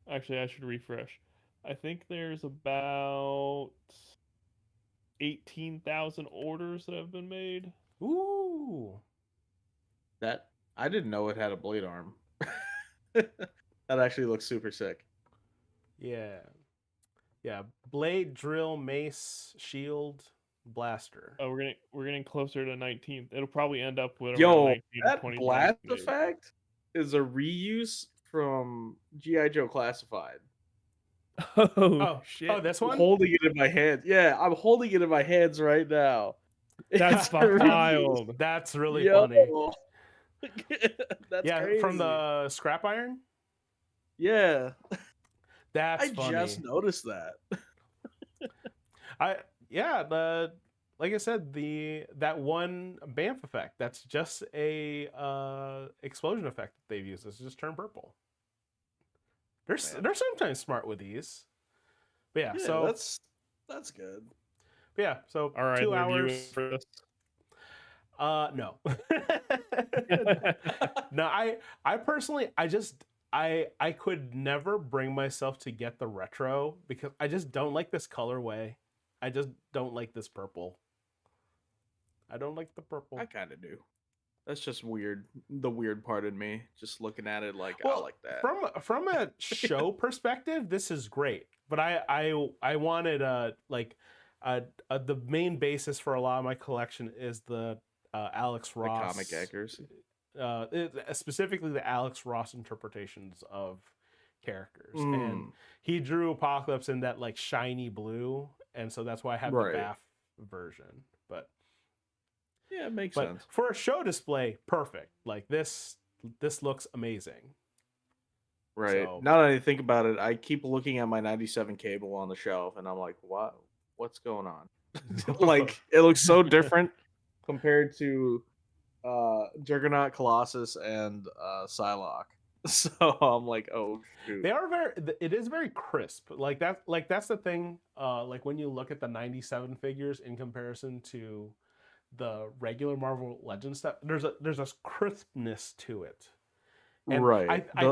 Actually, I should refresh. I think there's about 18,000 orders that have been made. Ooh. That I didn't know it had a blade arm. That actually looks super sick. Yeah. Yeah, blade, drill, mace, shield, blaster. Oh, we're getting closer to 19th. It'll probably end up with Yo, 19, that 20, blast maybe. effect is a reuse from GI Joe Classified. Oh Oh, shit. this I'm one? holding it in my hands. Yeah, I'm holding it in my hands right now. That's It's crazy. wild. That's really Yo, funny. that's Yeah, crazy. from the scrap iron. Yeah, That's I just funny. noticed that. The like I said, that one Banff effect. That's just a explosion effect that they've used. It's just turn purple. Man. They're sometimes smart with these. But yeah, Yeah, so that's good. so All right, 2 hours. for this. No. No, I personally I could never bring myself to get the retro because I just don't like this colorway. I just don't like this purple. I don't like the purple. I kind of do. That's just weird. The weird part in me, just looking at it like I Well, like that. from a show perspective, this is great. But I wanted the main basis for a lot of my collection is the Alex The Ross comic accuracy. Specifically the Alex Ross interpretations of characters, and Mm, he drew Apocalypse in that like shiny blue, and so that's why I have the right. Bath version. Yeah, it makes But sense. for a show display, perfect. Like this looks amazing. Right. So Now that I think about it, I keep looking at my 97 cable on the shelf and I'm like, what? What's going on? Like, it looks so different compared to Juggernaut, Colossus, and Psylocke. So I'm like, oh shoot. they are it is very crisp. That's the thing. Like when you look at the 97 figures in comparison to the regular Marvel Legends stuff, there's a crispness to it. And Right. I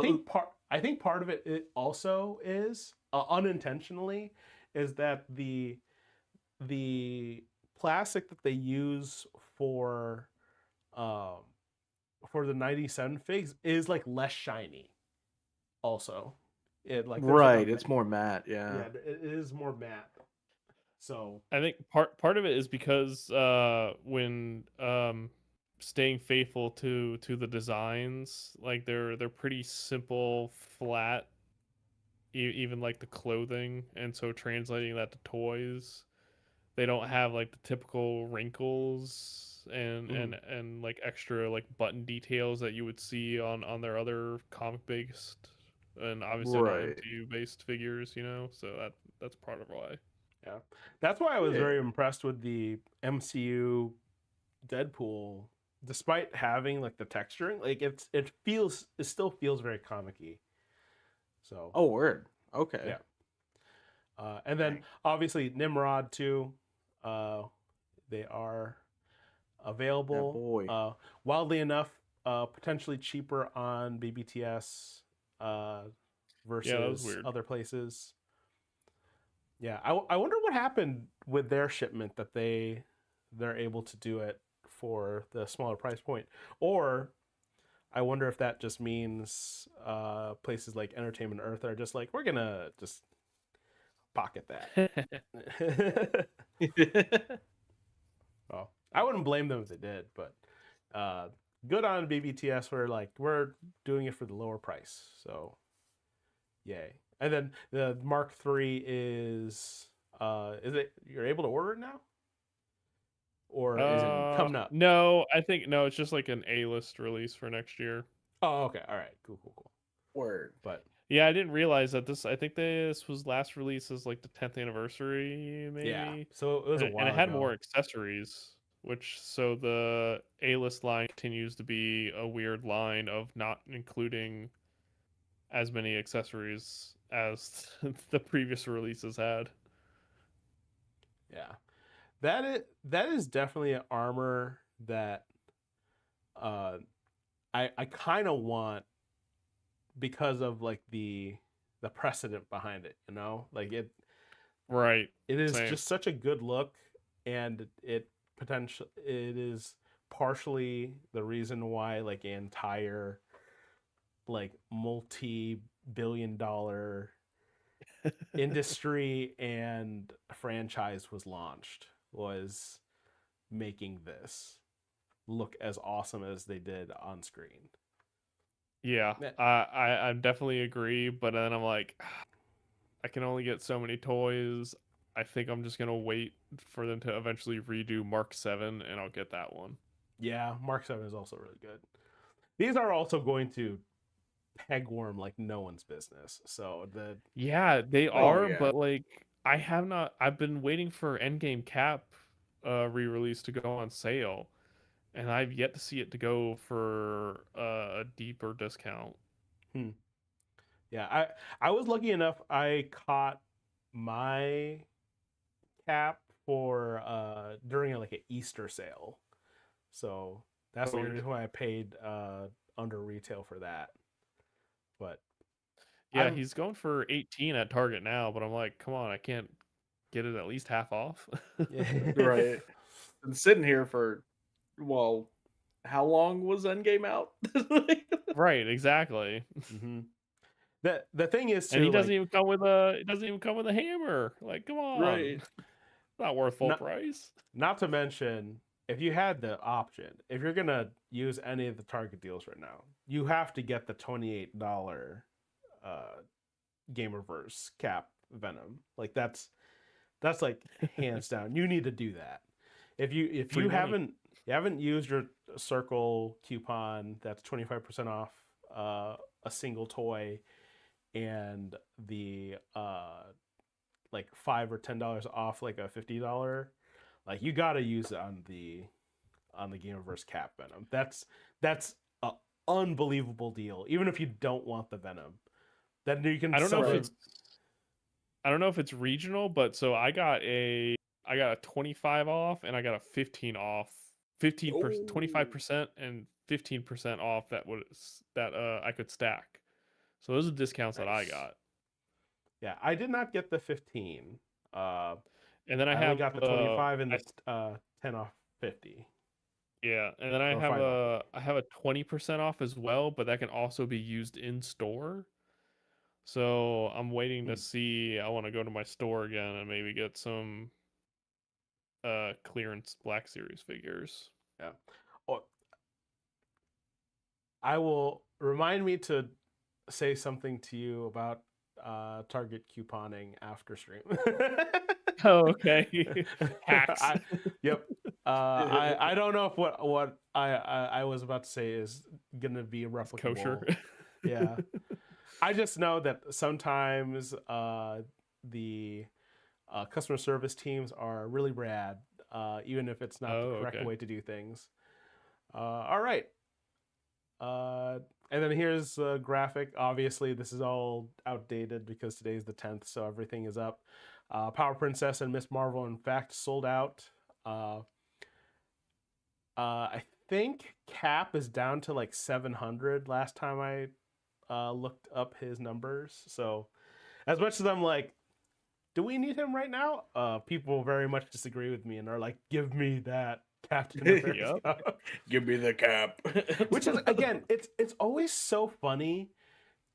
think part of it also is unintentionally is that the plastic that they use um for the 97 figs is like less shiny also. It like there's like Right. It's more matte, yeah. it is more matte. So I think part of it is because when staying faithful to the designs, like they're pretty simple, flat, even like the clothing, and so translating that to toys, they don't have like the typical wrinkles and like extra like button details that you would see on their other comic based and obviously on our Right. MCU based figures, you know. So that's part of why. yeah. That's why I was Yeah. very impressed with the MCU Deadpool, despite having like the texturing, like it still feels very comic-y. So Oh, word. Okay. yeah. And then Dang. obviously Nimrod too. They are That available. boy. Wildly enough, potentially cheaper on BBTS Yeah, that was versus weird. other places. Yeah, I wonder what happened with their shipment that they're able to do it for the smaller price point, or I wonder if that just means places like Entertainment Earth are just like we're gonna just pocket that. Well, I wouldn't blame them if they did, but good on BBTS for like we're doing it for the lower price, so yay. And then the Mark III is it you're able to order it now? Or is it coming up? No, I think no, it's just like an A-list release for next year. Oh, okay. All right. Cool. Word. But Yeah, I didn't realize that I think this was last released as like the 10th anniversary, maybe. yeah, so it was a And while it had ago. more accessories, which so the A-list line continues to be a weird line of not including as many accessories as the previous releases had. Yeah, that is definitely an armor that uh, I kind of want because of like the precedent behind it. You know, like Right. it is Same. just such a good look, and it is partially the reason why like an entire like multi-billion-dollar industry and franchise was launched, was making this look as awesome as they did on screen. Yeah, Yeah. I definitely agree, but then I'm like, I can only get so many toys. I think I'm just gonna wait for them to eventually redo Mark 7 and I'll get that one. Yeah, Mark 7 is also really good. These are also going to pegworm like no one's business. So Yeah, they Oh are, yeah. but like I've been waiting for Endgame Cap re-release to go on sale, and I've yet to see it to go for a deeper discount. hmm. Yeah, I was lucky enough. I caught my cap for during like an Easter sale. So that's the Oh, only really? reason why I paid under retail for that. But Yeah, I'm he's going for 18 at Target now, but I'm like, come on, I can't get it at least half off. Right. Been sitting here for, well, how long was Endgame out? Right, exactly. hmm the thing is And he too doesn't like even come with a hammer. Like, come on. Right. Not worth full not price. not to mention if you had the option, if you're gonna use any of the Target deals right now, you have to get the $28 uh Gamerverse cap Venom. Like that's like hands down. You need to do that. If Free you money. haven't used your circle coupon, that's 25% off a single toy and the like $5 or $10 off like a $50. Like you gotta use it on the Gamerverse cap Venom. That's a unbelievable deal. Even if you don't want the Venom. Then you can I don't know if sell Right. it. it's I don't know if it's regional, but so I got a 25 off and I got a 15 off. 15%, Oh, 25% and 15% off that I could stack. So those are discounts that I nice. got. Yeah, I did not get the 15. Uh, And then I I only have got the 25 and the 10 off 50 yeah, and then or 5 off 50. I have a 20% off as well, but that can also be used in store. So I'm waiting to Hmm. see. I want to go to my store again and maybe get some clearance Black Series figures. Yeah. Oh, I will remind me to say something to you about Target couponing after stream. Oh, okay. Hacks. Yep. I don't know if what I was about to say is gonna be It's kosher. replicable. Yeah. I just know that sometimes the customer service teams are really rad, even if it's not the Oh, correct okay. way to do things. All right. And then here's a graphic. Obviously, this is all outdated because today's the 10th, so everything is up. Power Princess and Miss Marvel, in fact, sold out. Uh, I think Cap is down to like 700 last time I looked up his numbers. So, as much as I'm like, do we need him right now? People very much disagree with me and are like, give me that Captain Yep. America. Give me the cap. Which is again, it's always so funny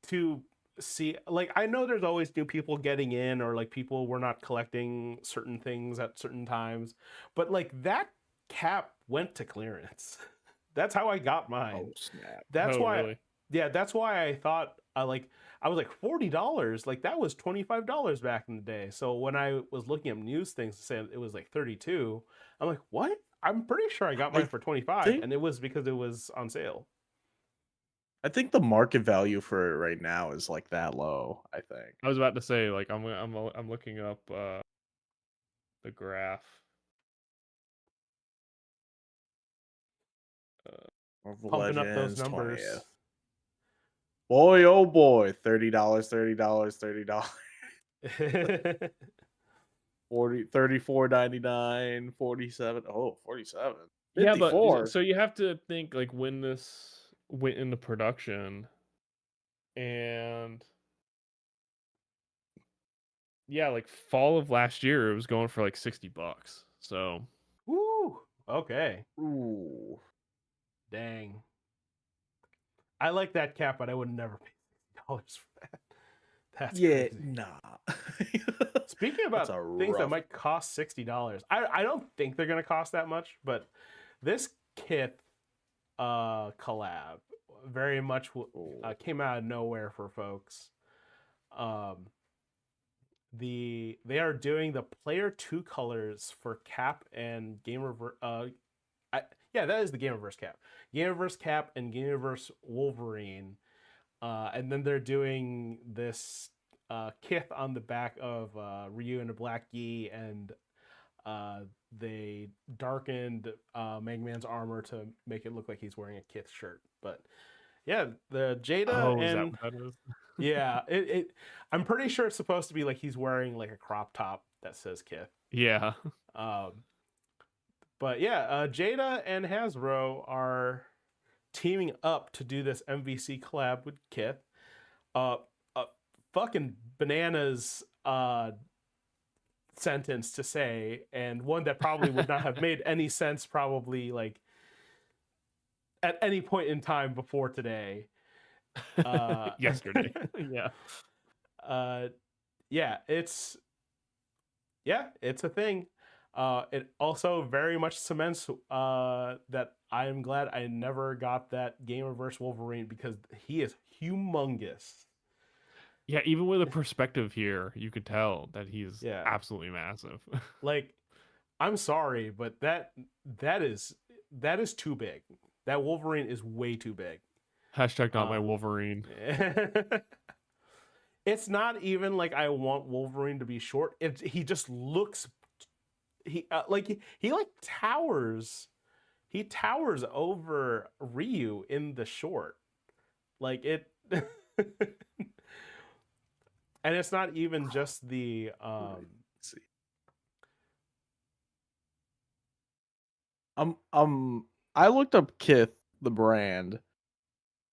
to see. Like I know there's always new people getting in, or like people were not collecting certain things at certain times, but like that cap went to clearance. That's how I got Oh mine. snap. That's Oh, why, really? yeah, that's why I thought I was like $40. Like that was $25 back in the day. So when I was looking up news things saying it was like 32, I'm like, what? I'm pretty sure I got mine I for 25, think and it was because it was on sale. I think the market value for it right now is like that low, I think. I was about to say, like, I'm looking up the graph. Uh, Marvel Pumping up those Legends numbers. 20th. Boy, oh boy, $30, $30, $30. 40 $34.99, 47. Oh, 47. yeah, but 54. so you have to think like when this went into production, and yeah, like fall of last year, it was going for like $60. So Woo! Okay. Ooh. Dang. I like that cap, but I would never pay $60 for that. That's Yeah, crazy. nah. Speaking That's about a things that rough. might cost $60, I don't think they're gonna cost that much, but this kit collab very much Oh. came out of nowhere for folks. They are doing the player 2 colors for Cap and Game Reverse. Yeah, that is the Game Reverse Cap. Game Reverse Cap and Game Reverse Wolverine. And then they're doing this kith on the back of Ryu in a black gi, and they darkened Mega Man's armor to make it look like he's wearing a kith shirt. But yeah, the Jada Oh, is that and what that is? yeah, it I'm pretty sure it's supposed to be like he's wearing like a crop top that says kith. Yeah. Um, but yeah, Jada and Hasbro are teaming up to do this MVC collab with Kith. Uh, fucking bananas sentence to say, and one that probably would not have made any sense probably like at any point in time before today. Yesterday. Yeah. Yeah, it's a thing. It also very much cements that I am glad I never got that Game Reverse Wolverine because he is humongous. Yeah, even with a perspective here, you could tell that he's Yeah. absolutely massive. Like, I'm sorry, but that is too big. That Wolverine is way too big. Hashtag not my Wolverine. It's not even like I want Wolverine to be short. He just looks he towers. He towers over Ryu in the short. Like it and it's not even just the Let's see. I looked up Kith, the brand,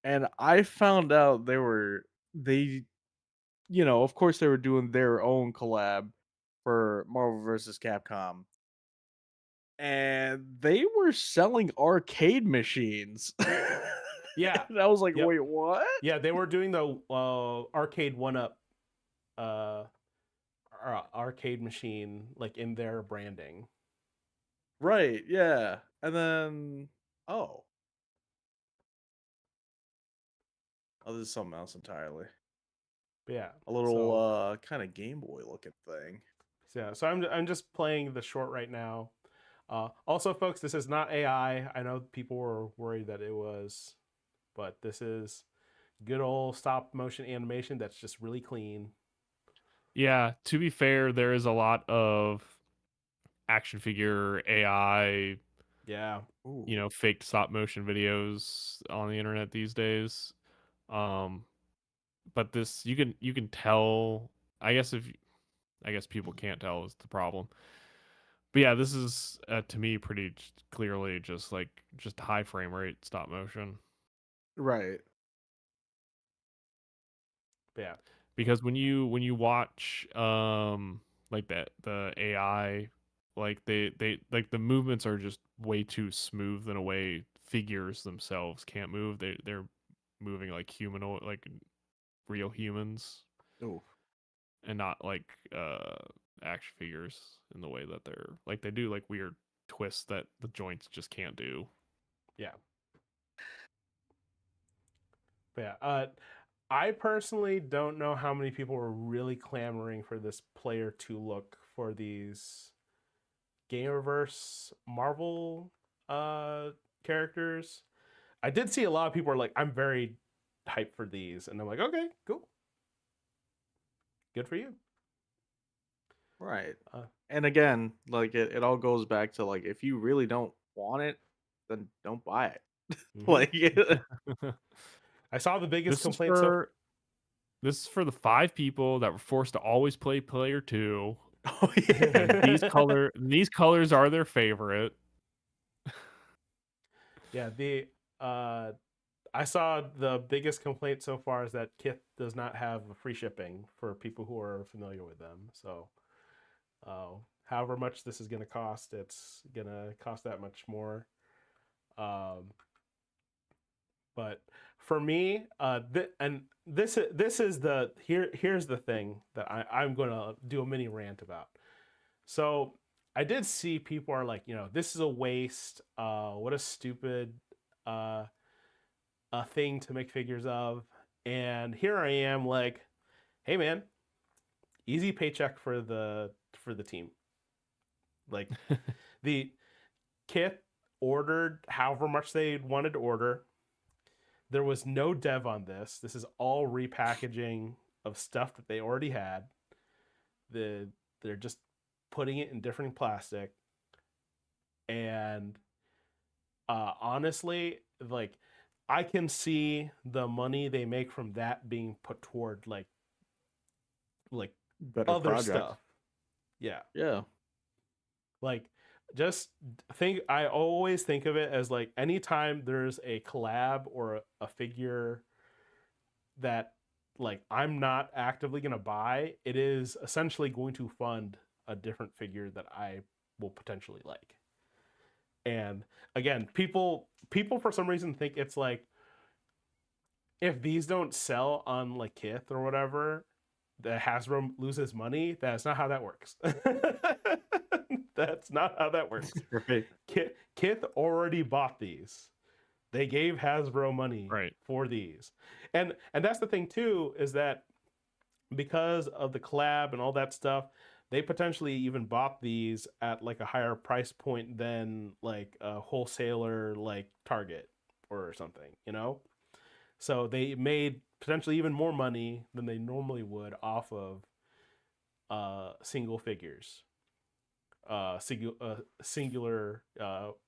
and I found out they of course they were doing their own collab for Marvel vs. Capcom. And they were selling arcade machines. Yeah. And I was like, Yep. wait, what? Yeah, they were doing the arcade 1-up arcade machine like in their branding. Right, yeah. And then oh, this is something else entirely. But yeah. A little kind of Game Boy looking thing. Yeah, so I'm just playing the short right now. Also, folks, this is not AI. I know people were worried that it was, but this is good old stop motion animation that's just really clean. Yeah, to be fair, there is a lot of action figure AI, Yeah. Ooh. Fake stop motion videos on the internet these days. But this you can tell. I guess people can't tell is the problem. But yeah, this is to me pretty clearly just high frame rate stop motion. Right. Yeah. Because when you watch like that the AI, like they like the movements are just way too smooth in a way figures themselves can't move. They're moving like humanoid, like real humans, Ooh. and not like action figures in the way that they're like they do like weird twists that the joints just can't do. Yeah. But yeah. I personally don't know how many people were really clamoring for this player 2 look for these Game Reverse Marvel characters. I did see a lot of people are like, I'm very hyped for these, and I'm like, okay, cool, good for you. Right. And again, like it all goes back to like if you really don't want it, then don't buy it. Like I saw the biggest This is complaint. this is for the 5 people that were forced to always play player 2. oh yeah. And these colors are their favorite. Yeah, I saw the biggest complaint so far is that Kith does not have free shipping for people who are familiar with them. So, however much this is going to cost, it's going to cost that much more. But for me, this is here's the thing that I'm going to do a mini rant about. So I did see people are like, this is a waste. What a stupid a thing to make figures of, and here I am like, hey man, easy paycheck for the team. Like the kit ordered however much they wanted to order. There was no dev on this. This is all repackaging of stuff that they already had. They're just putting it in different plastic. And honestly, like I can see the money they make from that being put toward like Better other project. stuff. Yeah. Yeah. Like just think, I always think of it as like anytime there's a collab or a figure that like I'm not actively going to buy, it is essentially going to fund a different figure that I will potentially like. And again, people for some reason think it's like if these don't sell on like Kith or whatever, that Hasbro loses money. That's not how that works. That's not how that works. Right. Kith already bought these. They gave Hasbro money for these. And that's the thing too, is that because of the collab and all that stuff, they potentially even bought these at like a higher price point than like a wholesaler like Target or something, you know? So they made potentially even more money than they normally would off of single figures, singular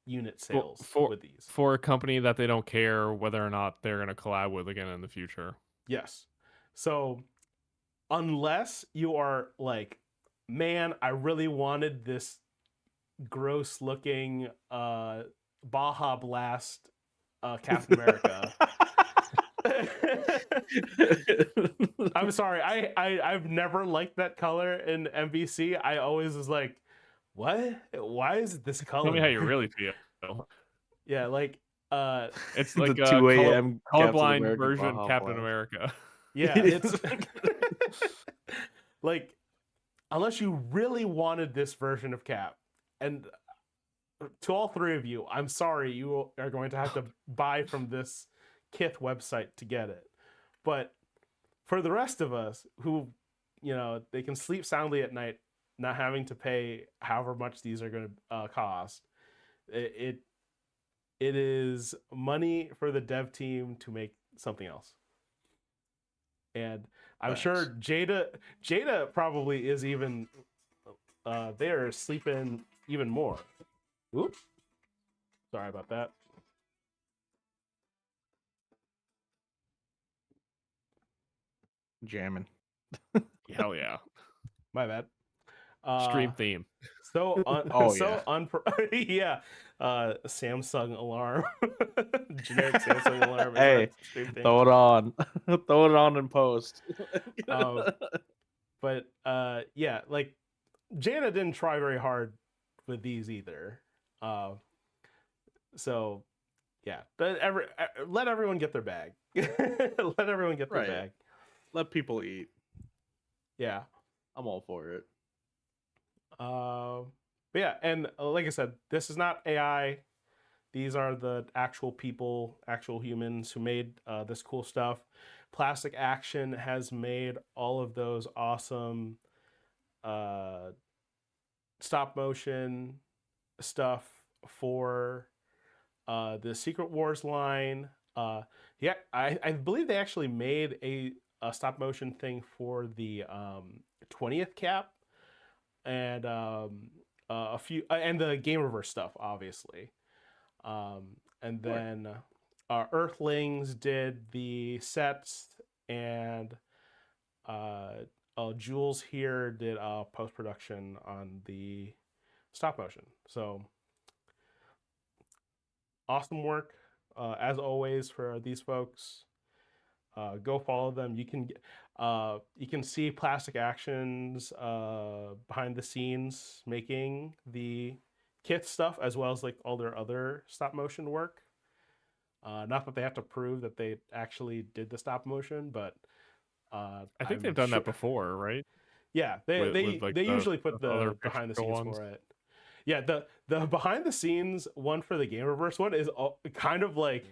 unit sales with these. For a company that they don't care whether or not they're going to collab with again in the future. Yes. So unless you are like, man, I really wanted this gross looking Baja Blast Captain America. I'm sorry, I've never liked that color in MVC. I always was like, what? Why is it this color? Tell me how you really feel. Yeah, like it's like the a 2 a.m. colorblind version Captain America. Yeah, it's like unless you really wanted this version of Cap, and to all three of you, I'm sorry, you are going to have to buy from this Kith website to get it. But for the rest of us who, you know, they can sleep soundly at night, not having to pay however much these are going to cost, it is money for the dev team to make something else. And I'm sure Jada probably is even they are sleeping even more. Oops. Sorry about that. Jamming. Hell yeah. My bad. Stream theme. So yeah. Samsung alarm. Generic Samsung alarm. Hey, throw it on. Throw it on in post. But yeah, like Jana didn't try very hard with these either. So yeah, but let everyone get their bag. Let everyone get their bag. Let people eat. Yeah, I'm all for it. But yeah, and like I said, this is not AI. These are the actual people, actual humans who made this cool stuff. Plastic Action has made all of those awesome stop motion stuff for the Secret Wars line. Yeah, I believe they actually made a stop motion thing for the 20th cap, and a few and the Game Reverse stuff, obviously. And then Earthlings did the sets, and Jules here did post-production on the stop motion. So awesome work as always for these folks. Go follow them. You can see Plastic Actions behind the scenes making the kit stuff, as well as like all their other stop motion work. Not that they have to prove that they actually did the stop motion, but I think they've done that before, right? Yeah, they usually put the behind the scenes for it. Yeah, the behind the scenes one for the Game Reverse one is kind of like,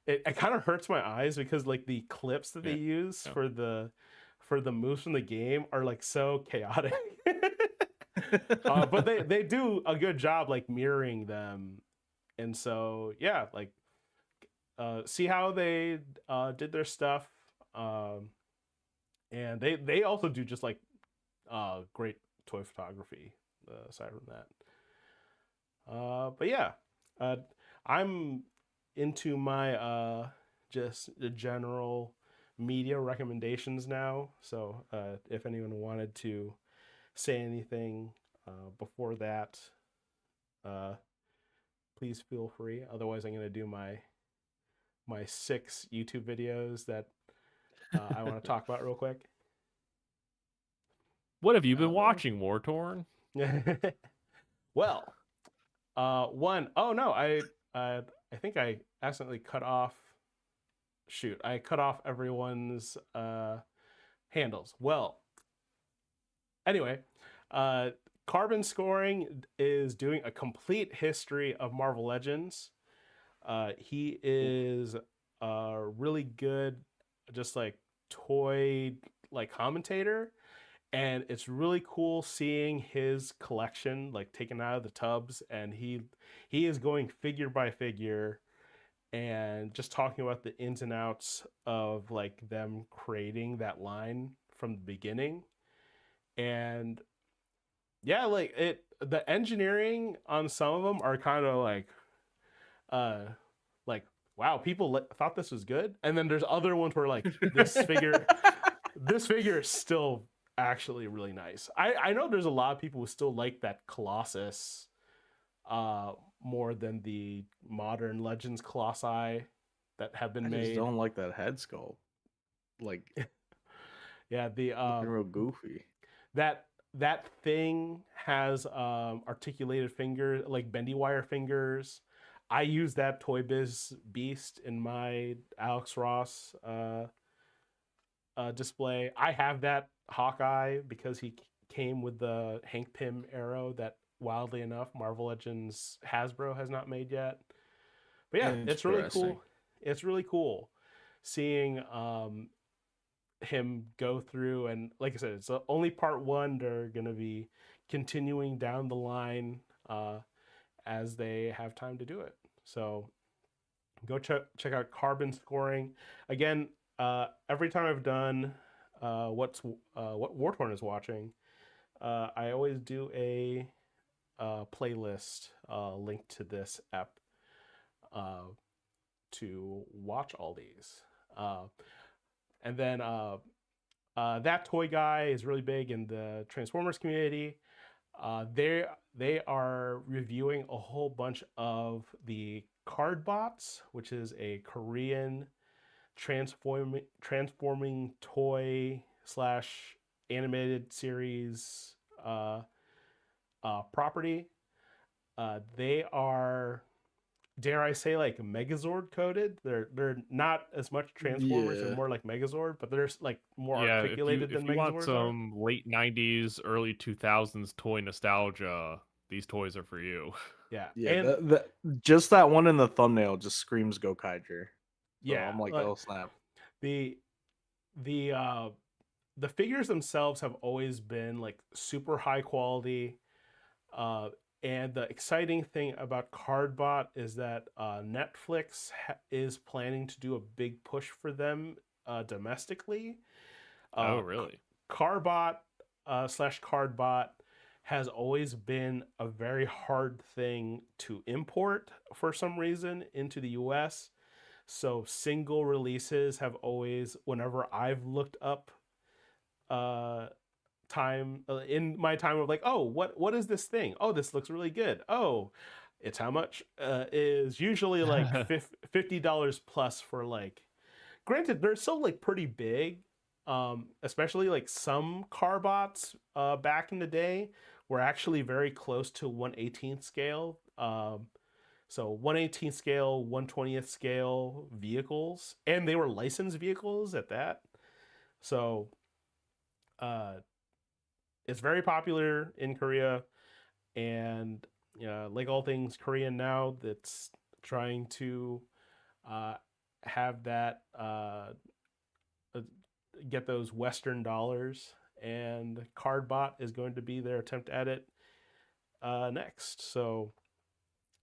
it kind of hurts my eyes because like the clips that they Yeah. use Yeah. for the moves from the game are like so chaotic. But they do a good job like mirroring them, and so yeah, like see how they did their stuff, and they also do just like great toy photography aside from that. But yeah, uh, I'm into my just the general media recommendations now. So if anyone wanted to say anything before that, uh, please feel free. Otherwise, I'm going to do my 6 YouTube videos that I want to talk about real quick. What have you been Oh, watching, War Torn? Well, one, oh no, I think I accidentally cut off. Shoot, I cut off everyone's handles. Well, anyway, uh, Carbon Scoring is doing a complete history of Marvel Legends. He is really good, just like toy like commentator, and it's really cool seeing his collection like taken out of the tubs, and he is going figure by figure and just talking about the ins and outs of like them creating that line from the beginning. And yeah, like it the engineering on some of them are kind of uh like wow, people thought this was good, and then there's other ones where like this figure is still actually really nice. I know there's a lot of people who still like that Colossus uh more than the modern Legends Colossi that have been I just made. don't like that head sculpt. Like Yeah, the looking real goofy. that thing has articulated fingers, like bendy wire fingers. I use that Toy Biz Beast in my Alex Ross display. I have that Hawkeye because he came with the Hank Pym arrow that, wildly enough, Marvel Legends Hasbro has not made yet. But yeah, it's really Interesting. cool. It's really cool seeing him go through, and like I said, it's only part one. They're gonna be continuing down the line as they have time to do it. So go check out Carbon Scoring. Again, every time I've done what Wartorn is watching, I always do a playlist linked to this app to watch all these. And then that toy guy is really big in the Transformers community. They are reviewing a whole bunch of the Cardbots, which is a Korean transforming toy slash animated series property. They are, dare I say, like Megazord coded. They're not as much Transformers and Yeah. more like Megazord, but they're like more Yeah, articulated if than you want Megazords are. some late '90s, early 2000s toy nostalgia, these toys are for you. Yeah, Yeah, and just that one in the thumbnail just screams Gokaiger. So yeah, I'm like, like oh snap. the the uh the figures themselves have always been like super high quality. Uh, and the exciting thing about Cardbot is that Netflix is planning to do a big push for them domestically. Oh, Uh, really? Carbot slash Cardbot has always been a very hard thing to import for some reason into the US. So single releases have always, whenever I've looked up uh, time in my time of like, oh, what is this thing? Oh, this looks really good. Oh, it's how much is usually like $50 plus for like, granted they're still like pretty big, especially like some Carbots back in the day were actually very close to 1/18th scale, so 1/18th scale, 1/20th scale vehicles, and they were licensed vehicles at that. So uh it's very popular in Korea, and like all things Korean now, that's trying to have that get those Western dollars, and Cardbot is going to be their attempt at it next. So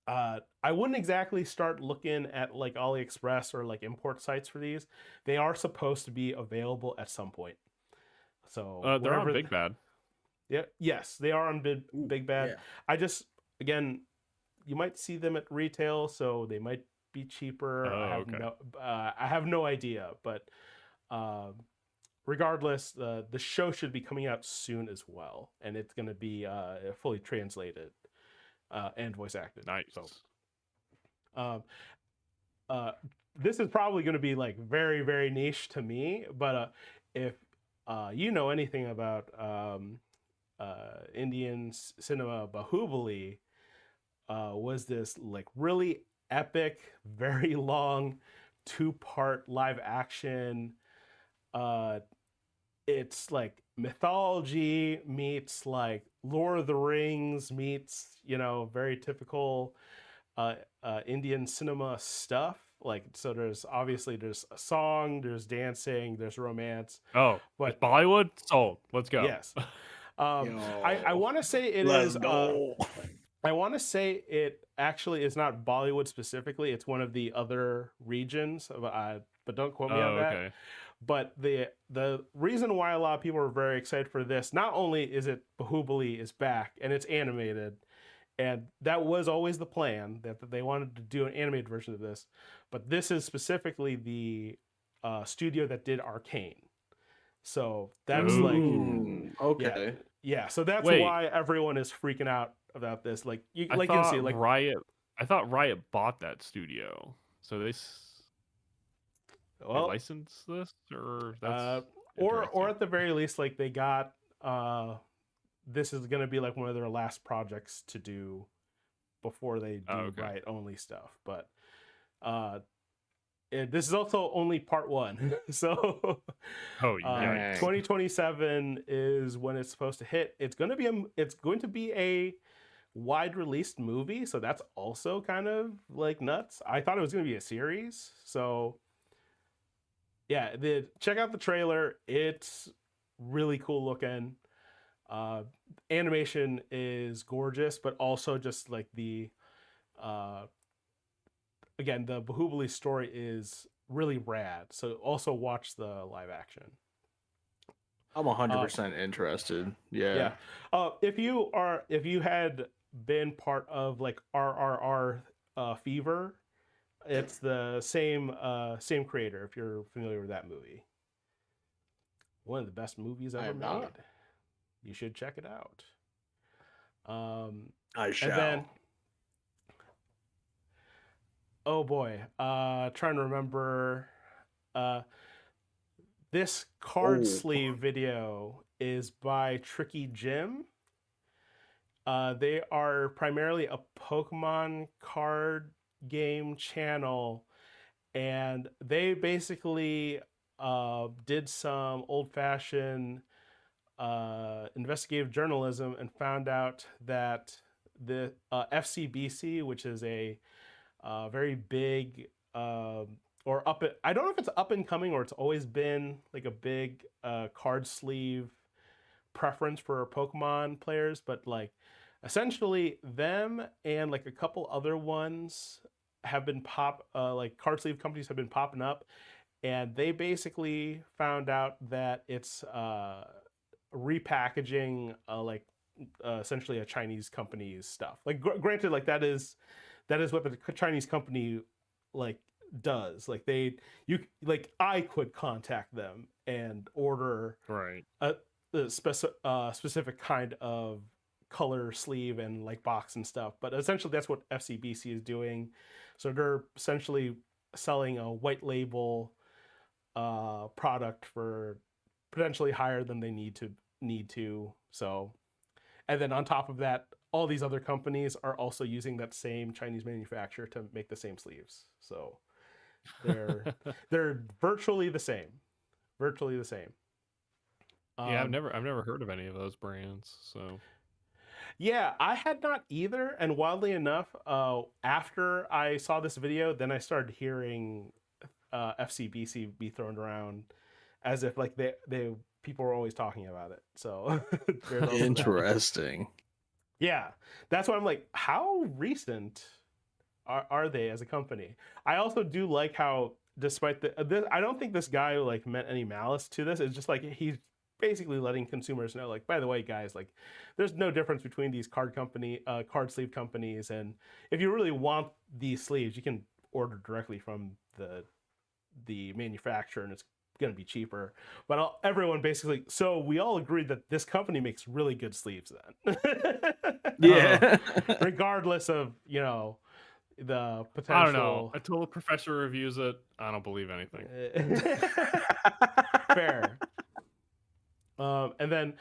I wouldn't exactly start looking at like AliExpress or like import sites for these. They are supposed to be available at some point. So They're on wherever, Big Bad. yeah, yes, they are on Big Bad. Yeah. I just, again, you might see them at retail, so they might be cheaper. Oh, okay. I have no idea, but regardless, the show should be coming out soon as well, and it's going to be fully translated and voice acted. Nice. So, this is probably going to be like very, very niche to me, but if you know anything about Indian cinema, Bahubali was this like really epic, very long 2-part live action. It's like mythology meets like Lord of the Rings meets, you know, very typical Indian cinema stuff. Like, so there's a song, there's dancing, there's romance. Oh, but it's Bollywood? Sold. Let's go. yes. I want to say it Let's is. go. I want to say it actually is not Bollywood specifically. It's one of the other regions, but don't quote me on that. Okay. But the reason why a lot of people are very excited for this, not only is it Bahubali is back and it's animated, and that was always the plan that they wanted to do an animated version of this, but this is specifically the studio that did Arcane. So that's Ooh. Okay. yeah. So that's Wait. why everyone is freaking out about this. Like you I can see, like Riot. I thought Riot bought that studio, so they license this, or that's or at the very least, like they got this is going to be like one of their last projects to do before they do Riot only stuff. But this is also only part 1, so 2027 is when it's supposed to hit. It's going to be a wide released movie, so that's also kind of like nuts. I thought it was going to be a series, so yeah, check out the trailer. It's really cool looking. Animation is gorgeous, but also just like the again, the Bahubali story is really rad. So also watch the live action. I'm 100% interested. Yeah. If you had been part of like RRR Fever, it's the same creator. If you're familiar with that movie, one of the best movies ever made. Not. You should check it out. I shall. And then, oh boy, trying to remember. This card sleeve video is by Tricky Jim. They are primarily a Pokemon card game channel, and they basically did some old-fashioned investigative journalism and found out that the FCBC, which is a very big I don't know if it's up and coming or it's always been like a big card sleeve preference for Pokemon players, but like essentially them and like a couple other ones have been like card sleeve companies have been popping up, and they basically found out that it's repackaging like essentially a Chinese company's stuff. Like granted, like that is what the Chinese company like does. Like I could contact them and order a specific kind of color sleeve and like box and stuff, but essentially that's what FCBC is doing. So they're essentially selling a white label product for potentially higher than they need to. So, and then on top of that, all these other companies are also using that same Chinese manufacturer to make the same sleeves. So they're virtually the same. Yeah, I've never heard of any of those brands. So yeah, I had not either. And wildly enough, after I saw this video, then I started hearing FCBC be thrown around as if like they people were always talking about it. So there's also that. Interesting. Yeah, that's why I'm like, how recent are they as a company? I also do like how, despite I don't think this guy like meant any malice to this. It's just like he's basically letting consumers know, like, by the way, guys, like, there's no difference between these card sleeve companies, and if you really want these sleeves, you can order directly from the manufacturer, and it's going to be cheaper. But everyone basically, so we all agreed that this company makes really good sleeves then. Yeah. Regardless of, the potential. I don't know. Until the professor reviews it, I don't believe anything. Fair. And then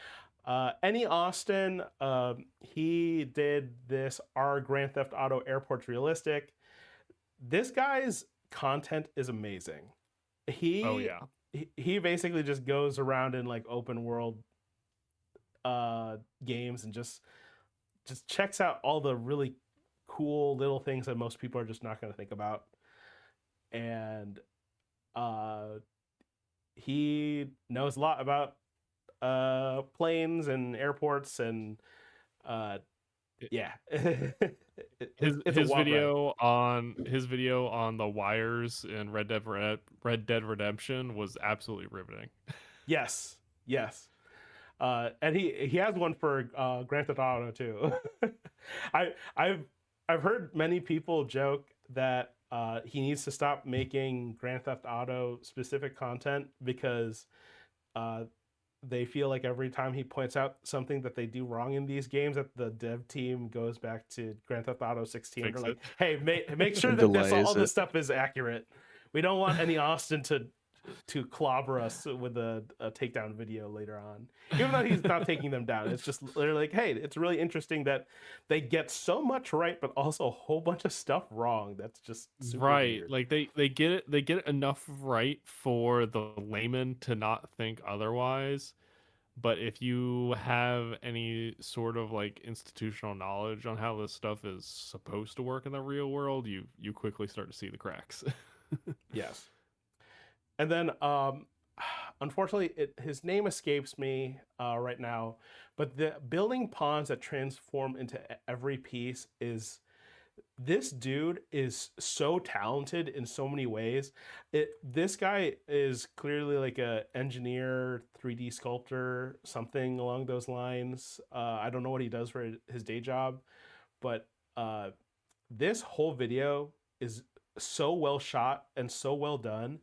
Any Austin, he did this Our Grand Theft Auto Airports Realistic. This guy's content is amazing. Oh yeah. He basically just goes around in like open world games and just checks out all the really cool little things that most people are just not going to think about. And he knows a lot about planes and airports, and yeah. His video on the wires in Red Dead Redemption was absolutely riveting. Yes. And he has one for Grand Theft Auto too. I've heard many people joke that he needs to stop making Grand Theft Auto specific content because they feel like every time he points out something that they do wrong in these games, that the dev team goes back to Grand Theft Auto 16. They're like, hey, make sure that all this stuff is accurate. We don't want any Austin to clobber us with a takedown video later on. Even though he's not taking them down. It's just, they're like, hey, it's really interesting that they get so much right, but also a whole bunch of stuff wrong. That's just super weird. Like they get it enough right for the layman to not think otherwise. But if you have any sort of like institutional knowledge on how this stuff is supposed to work in the real world, you quickly start to see the cracks. Yes. And then, unfortunately, his name escapes me right now, but the building pawns that transform into every piece this dude is so talented in so many ways. This guy is clearly like a engineer, 3D sculptor, something along those lines. I don't know what he does for his day job, but this whole video is so well shot and so well done.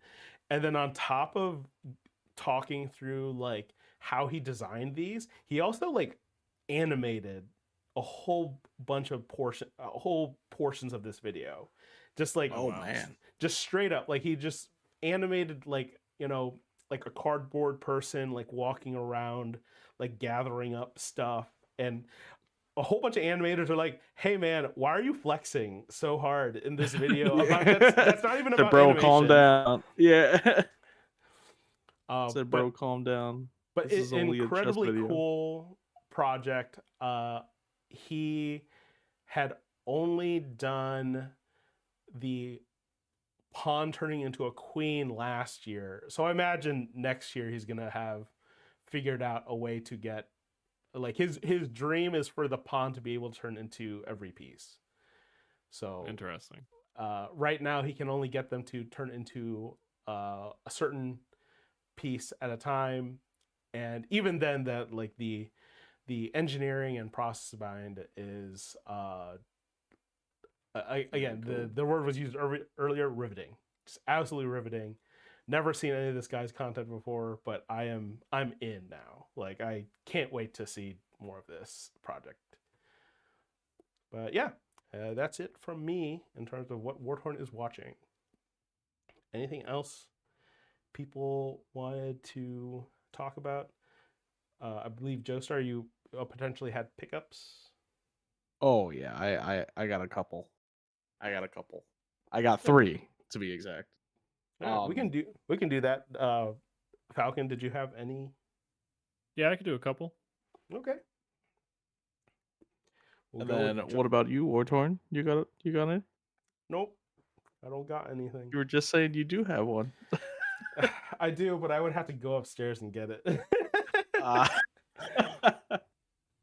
And then on top of talking through like how he designed these, he also like animated a whole bunch of portions of this video. Just like, oh man, just straight up, like he just animated like, like a cardboard person like walking around, like gathering up stuff. And a whole bunch of animators are like, hey man, why are you flexing so hard in this video? That's not even about bro, animation. calm down. Yeah. Said, bro, calm down. But it's an incredibly cool project. He had only done the pawn turning into a queen last year. So I imagine next year he's going to have figured out a way to get, like, his dream is for the pawn to be able to turn into every piece. So interesting. Right now he can only get them to turn into a certain piece at a time, and even then, that like the engineering and process behind it is again, the word was used earlier, riveting. Just absolutely riveting. Never seen any of this guy's content before, but I'm in now. Like, I can't wait to see more of this project. But yeah, that's it from me in terms of what Warthorn is watching. Anything else people wanted to talk about? I believe Joestar, you potentially had pickups. Oh yeah, I got a couple. I got 3 to be exact. Yeah, we can do that. Falcon, did you have any? Yeah, I could do a couple. Okay. And then what about you, Wartorn? You got it? Nope. I don't got anything. You were just saying you do have one. I do, but I would have to go upstairs and get it. Uh,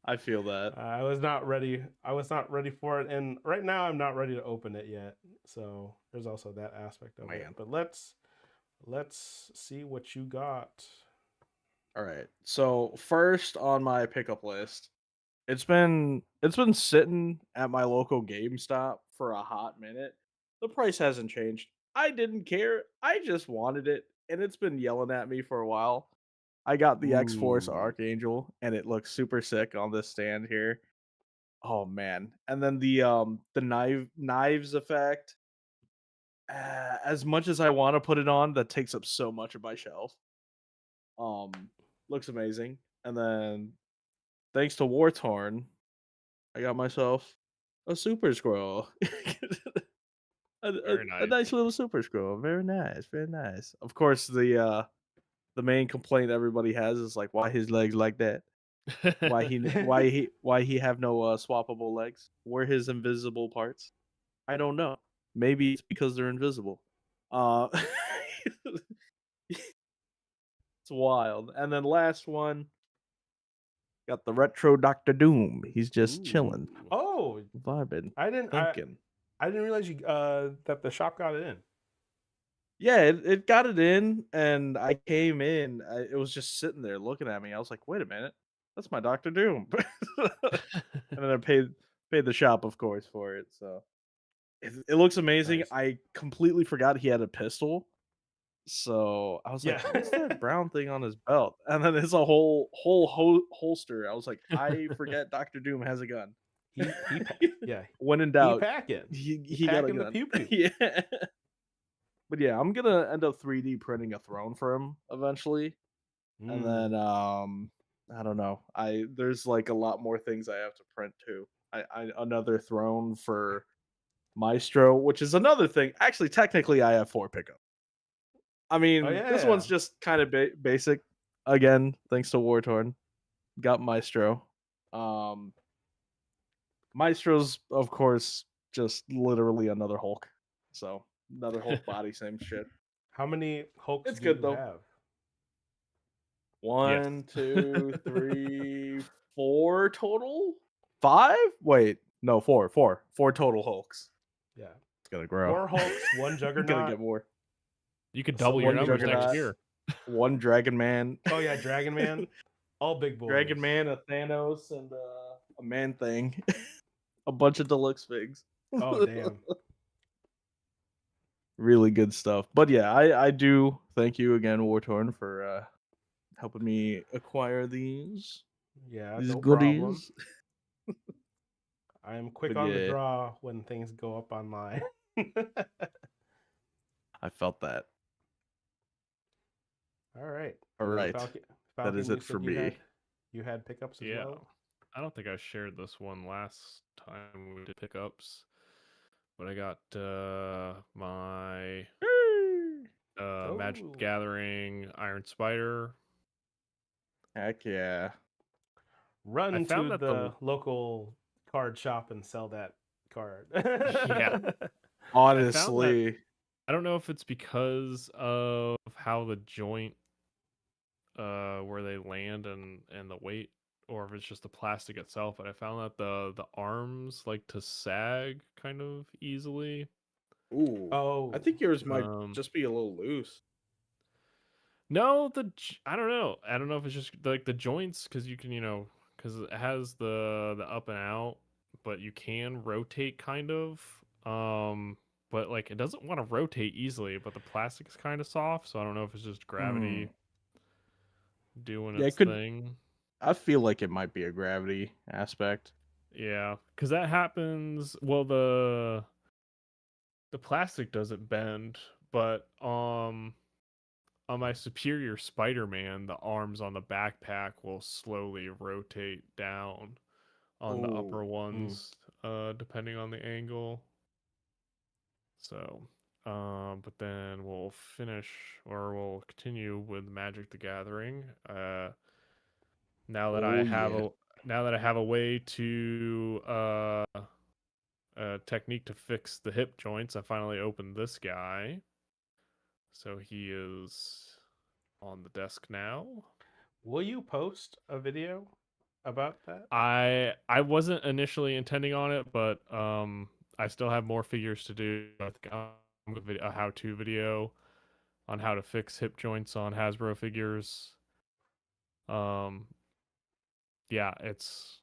I feel that. I was not ready. I was not ready for it, and right now I'm not ready to open it yet. So there's also that aspect of it. Man. But let's see what you got. All right. So first on my pickup list, it's been sitting at my local GameStop for a hot minute. The price hasn't changed. I didn't care. I just wanted it, and it's been yelling at me for a while. I got the X-Force Ooh. Archangel, and it looks super sick on this stand here. Oh man. And then the knives effect. As much as I want to put it on, that takes up so much of my shelf. Um, looks amazing. And then thanks to War Torn, I got myself a Super Scroll. Very A nice. nice little Super Scroll. Very nice, very nice. Of course, the main complaint everybody has is like, why his legs like that? Why he have no swappable legs? Where his invisible parts? I don't know. Maybe it's because they're invisible. Uh, it's wild. And then last one, got the retro Doctor Doom. He's just chilling, Ooh. Oh, vibing, I didn't. thinking. I didn't realize you that the shop got it in. Yeah, it got it in, and I came in. It was just sitting there looking at me. I was like, "Wait a minute, that's my Doctor Doom." And then I paid the shop, of course, for it. So it looks amazing. Nice. I completely forgot he had a pistol. So I was Yeah. like, "What's that brown thing on his belt?" And then it's a holster. I was like, "I forget Doctor Doom has a gun." Yeah. When in He doubt, packing. he got a Packing the gun. pew pew. Yeah. But yeah, I'm gonna end up 3D printing a throne for him eventually, and then I don't know. There's like a lot more things I have to print too. I another throne for Maestro, which is another thing. Actually, technically, I have 4 pickups. I Oh mean, this yeah. one's just kind of basic. Again, thanks to War Torn, got Maestro. Um, Maestro's, of course, just literally another Hulk. So another Hulk body, same shit. How many Hulks It's do good you though. have? Yes. 1, 2, 3, 4 total. 5? Wait, no, 4. 4 total Hulks. Yeah. It's gonna grow. 4 Hulks, 1 It's gonna Juggernaut. get more. You could Some double your One numbers mini-golds. next Juggernaut, year. 1 Dragon Man. Oh yeah, Dragon Man. All big boys. Dragon Man, a Thanos, and a Man Thing. A bunch of deluxe figs. Oh damn. Really good stuff. But yeah, I do thank you again, War Torn, for helping me acquire these Yeah, no problem. goodies. I am quick But on the yeah, draw when things go up online. I felt that. All right. All And then right, Falcon, that is you it for said me. you had pickups as Yeah. well. I don't think I shared this one last time we did pickups, but I got my Magic the Oh. Gathering Iron Spider. Heck yeah. I Run found to that the local card shop and sell that card. yeah, I found that Honestly, I don't know if it's because of how the joint where they land and the weight, or if it's just the plastic itself, but I found that the arms like to sag kind of easily. ooh, I Oh. think yours might Um just be a little loose. no, I don't know. I don't know if it's just like the joints, because you can, because it has the up and out, but you can rotate kind of. But like it doesn't want to rotate easily, but the plastic is kind of soft, so I don't know if it's just Hmm. gravity doing Yeah, its it could. thing. I feel like it might be a gravity aspect. Yeah, because that happens. Well, the plastic doesn't bend, but on my Superior Spider-Man, the arms on the backpack will slowly rotate down on the upper Oh, ones, depending on the angle. So, but then we'll continue with Magic the Gathering. Now that I oh have yeah. a way to a technique to fix the hip joints. I finally opened this guy. So he is on the desk now. Will you post a video about that? I wasn't initially intending on it, but I still have more figures to do. I think I'm gonna a how-to video on how to fix hip joints on Hasbro figures. Um, yeah, it's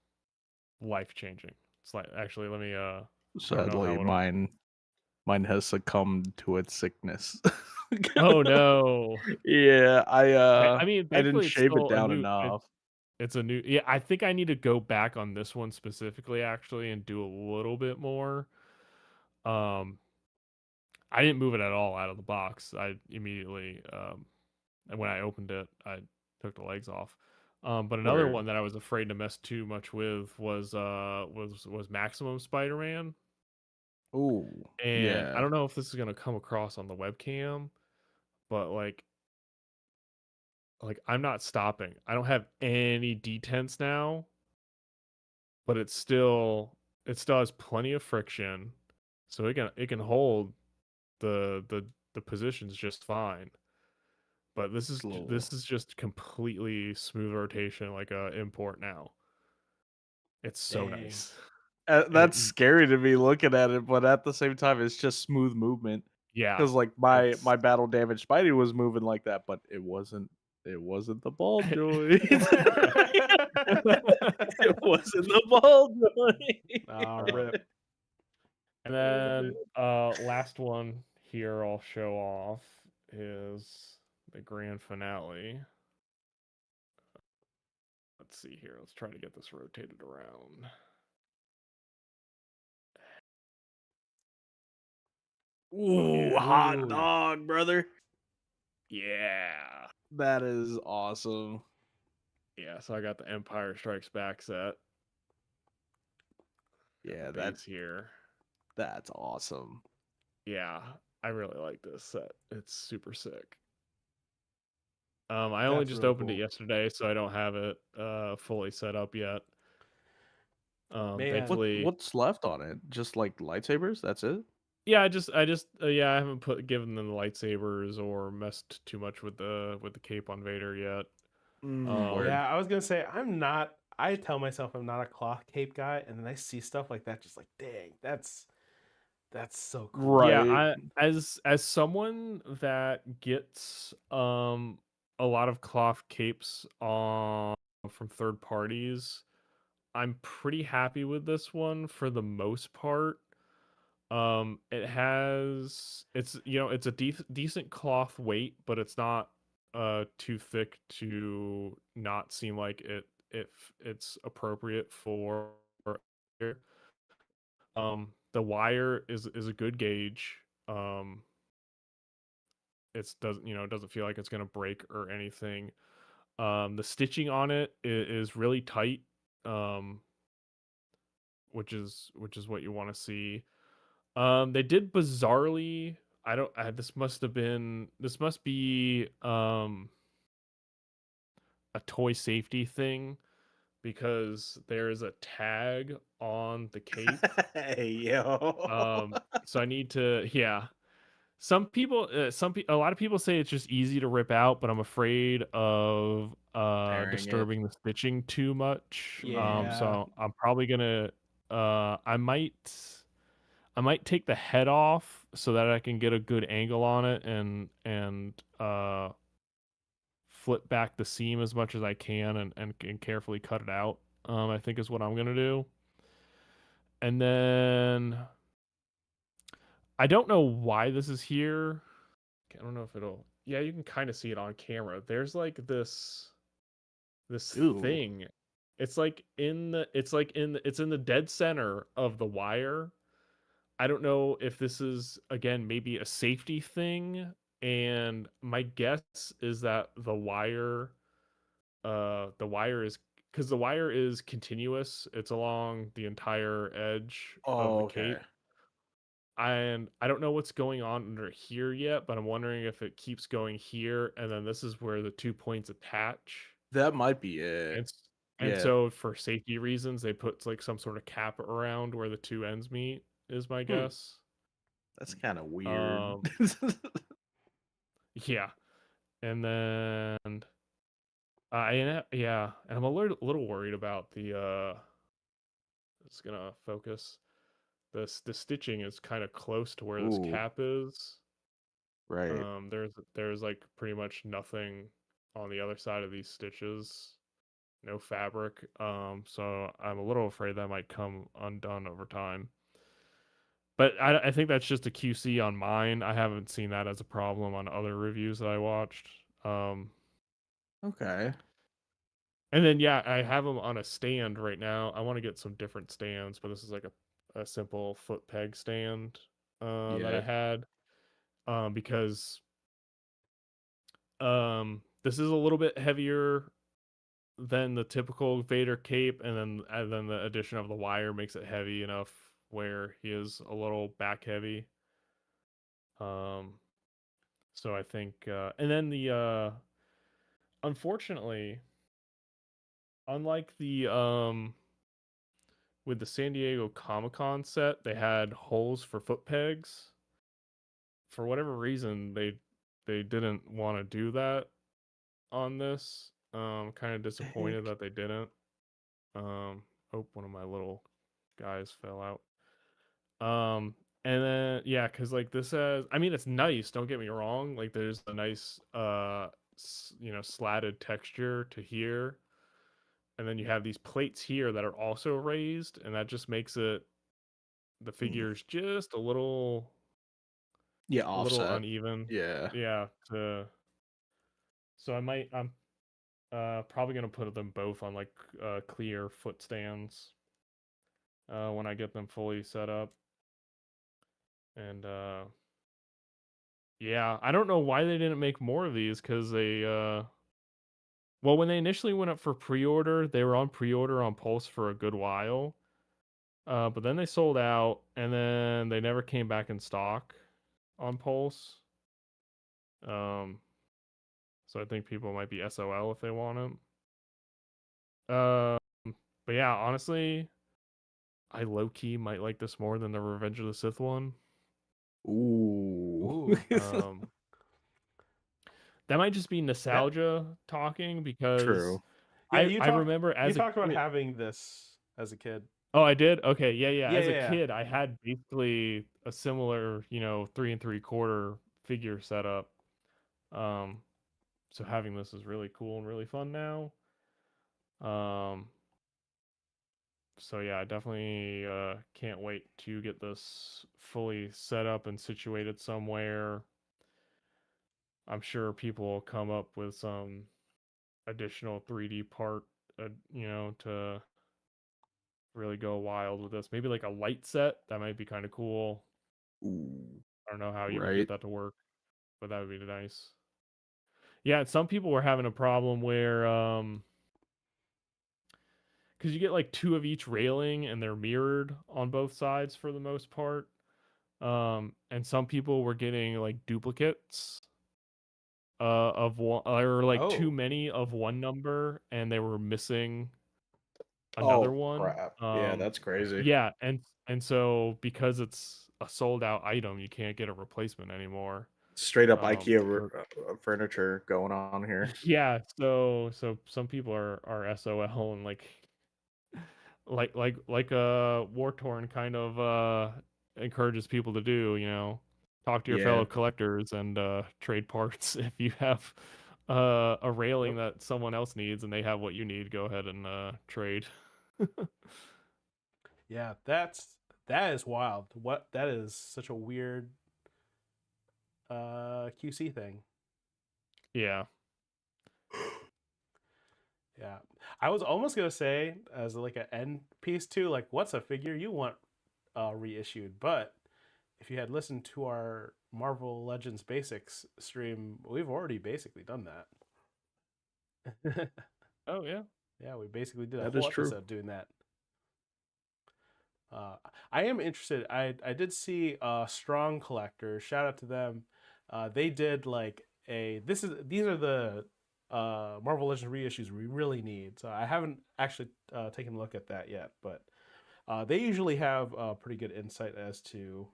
life-changing. It's like, actually, let me I don't know Sadly, how it'll. mine has succumbed to its sickness. Oh no. Yeah, I mean, I didn't thankfully it's shave it still a down new. enough. It's a new. Yeah, I think I need to go back on this one specifically, actually, and do a little bit more. Um, I didn't move it at all out of the box. I immediately, and when I opened it, I took the legs off. But another Word. one that I was afraid to mess too much with was Maximum Spider-Man. Ooh, And I yeah. don't know if this is gonna come across on the webcam, but like I'm not stopping. I don't have any detents now, but it still has plenty of friction, so it can hold the positions just fine. But It's a little. this is just completely smooth rotation like a import now. It's so Dang. nice. And That's scary to me looking at it, but at the same time, it's just smooth movement. yeah, Because like it's my battle damage Spidey was moving like that, but it wasn't. It wasn't the ball joint. It wasn't the ball joint. Ah, uh, rip. and Oh, man. then last one here I'll show off is the grand finale. Let's see here. Let's try to get this rotated around. Ooh, Yeah. hot Ooh. dog, brother. Yeah. That is awesome. Yeah, so I got the Empire Strikes Back set. Got Yeah, the base here. that's awesome. Yeah, I really like this set. It's super sick. I only That's just really opened it cool. yesterday, so I don't have it fully set up yet. Man. Thankfully, What's left on it? Just like lightsabers? That's it? yeah, I haven't given them the lightsabers or messed too much with the cape on Vader yet. Word. Yeah, I was gonna say I'm not. I tell myself I'm not a cloth cape guy, and then I see stuff like that, just like, dang, that's so cool. Yeah, Right. I as someone that gets a lot of cloth capes on from third parties, I'm pretty happy with this one for the most part. It's it's a decent cloth weight, but it's not too thick to not seem like it's appropriate for the wire is a good gauge. It's doesn't it doesn't feel like it's gonna break or anything. The stitching on it is really tight, um, which is what you want to see. They did bizarrely. I don't. This must be a toy safety thing because there is a tag on the cape. Hey yo. So I need to. Yeah. A lot of people say it's just easy to rip out, but I'm afraid of Tearing it. disturbing the stitching too much. Yeah. So I'm probably gonna I might take the head off so that I can get a good angle on it and flip back the seam as much as I can and carefully cut it out. I think is what I'm gonna do. And then I don't know why this is here. I don't know if it'll. Yeah, you can kind of see it on camera. There's like this Ooh. thing. It's in the dead center of the wire. I don't know if this is again maybe a safety thing, and my guess is that the wire is because the wire is continuous. It's along the entire edge of Oh, the okay. cape. And I don't know what's going on under here yet, but I'm wondering if it keeps going here, and then this is where the 2 points attach. That might be it. And Yeah. so for safety reasons, they put like some sort of cap around where the two ends meet. is my guess. That's kind of weird. Yeah, and then yeah, and I'm a little worried about the. It's gonna focus. The stitching is kind of close to where this Ooh, cap is. right. There's like pretty much nothing on the other side of these stitches. No fabric. So I'm a little afraid that might come undone over time. But I think that's just a QC on mine. I haven't seen that as a problem on other reviews that I watched. Okay. And then yeah, I have them on a stand right now. I want to get some different stands, but this is like a simple foot peg stand that I Yeah. had because this is a little bit heavier than the typical Vader cape, and then the addition of the wire makes it heavy enough where he is a little back heavy. Um, so I think, and then unfortunately, unlike the with the San Diego Comic-Con set, they had holes for foot pegs. For whatever reason, they didn't want to do that on this. Kind of disappointed Heck. that they didn't. Oh, one of my little guys fell out. And then yeah, because like this has, I mean, it's nice. Don't get me wrong. Like there's a nice, slatted texture to here, and then you have these plates here that are also raised, and that just makes it the figures just Yeah, a little offset. uneven. Yeah. Yeah. So I'm probably gonna put them both on like clear foot stands when I get them fully set up. And yeah, I don't know why they didn't make more of these because they well, when they initially went up for pre-order, they were on pre-order on Pulse for a good while. But then they sold out and then they never came back in stock on Pulse. Um so I think people might be SOL if they want them. But yeah, honestly, I low key might like this more than the Revenge of the Sith one. Ooh. Ooh. That might just be That nostalgia talking because True. yeah, I remember you as a talked about kid. having this as a kid. Oh, I did? Okay, yeah, yeah. Yeah, As a yeah, kid, I had basically a similar, 3 3/4 figure setup. Um, so having this is really cool and really fun now. Um, so yeah, I definitely can't wait to get this fully set up and situated somewhere. I'm sure people will come up with some additional 3D part, to really go wild with this. Maybe like a light set that might be kind of cool. Ooh. I don't know how you would get Right. that to work, but that would be nice. Yeah, and some people were having a problem where because you get like two of each railing and they're mirrored on both sides for the most part. And some people were getting like duplicates of one or like too Oh, many of one number and they were missing another Oh one. crap. Yeah, that's crazy. Yeah, and so because it's a sold out item, you can't get a replacement anymore. Straight up IKEA For furniture going on here. yeah, so some people are SOL and like War Torn kind of encourages people to do, talk to your fellow Yeah. collectors and trade parts. If you have a railing yep. that someone else needs and they have what you need, go ahead and trade. Yeah, that is wild. What that is such a weird QC thing. Yeah. Yeah. I was almost gonna say as like an end piece too, like what's a figure you want reissued, but if you had listened to our Marvel Legends Basics stream, we've already basically done that. Oh yeah. Yeah, we basically did a That is whole true. episode doing that. Uh, I am interested. I did see Strong Collector. Shout out to them. They did like these are the Marvel Legends reissues we really need. So I haven't actually taken a look at that yet, but They usually have pretty good insight as to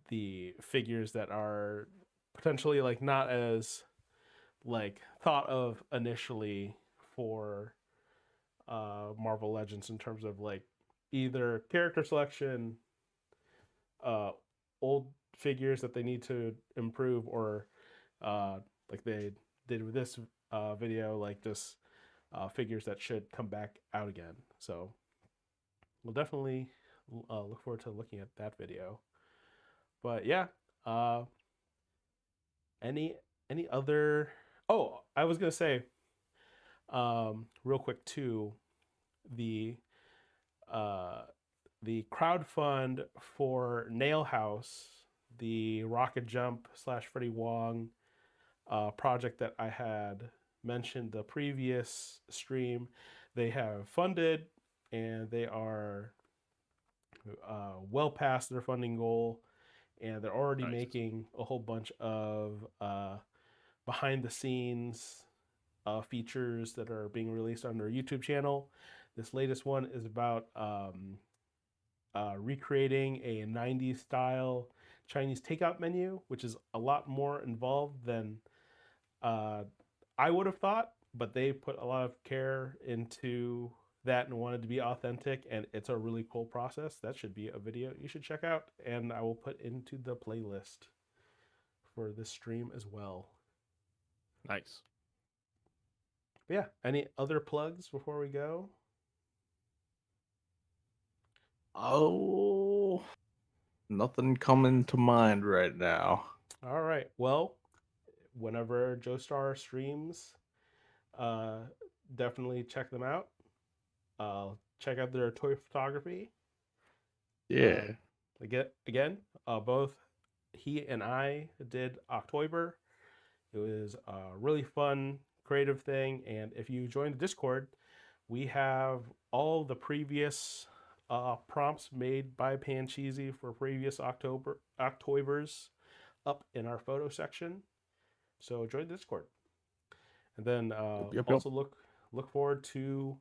the figures that are potentially like not as like thought of initially for Marvel Legends in terms of like either character selection, uh, old figures that they need to improve, or like they did with this video, like just figures that should come back out again. So we'll definitely look forward to looking at that video. But yeah, uh, any other? Oh, I was gonna say, real quick too, the uh, the crowdfund for Nail House, the Rocket Jump / Freddie Wong project that I had mentioned the previous stream, they have funded and they are well past their funding goal, and they're already Nice. making a whole bunch of behind the scenes features that are being released on their YouTube channel. This latest one is about recreating a 90s style Chinese takeout menu, which is a lot more involved than I would have thought, but they put a lot of care into that and wanted to be authentic, and it's a really cool process. That should be a video you should check out, and I will put into the playlist for this stream as well. Nice. Yeah, any other plugs before we go? Oh, nothing coming to mind right now. All right. Well, whenever Joestar streams, uh, definitely check them out. Check out their toy photography. Yeah. Again, both he and I did October. It was a really fun, creative thing. And if you join the Discord, we have all the previous prompts made by Pancheesy for previous Octobers up in our photo section. So join the Discord. And then Yep. also look forward to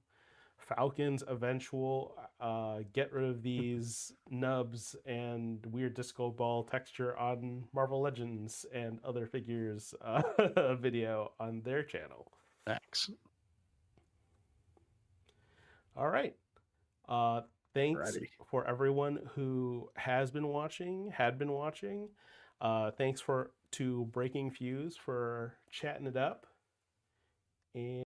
Falcon's eventual get rid of these nubs and weird disco ball texture on Marvel Legends and other figures video on their channel. Thanks. All right. Thanks Ready. for everyone who had been watching. Thanks to Breaking Fuse for chatting it up. And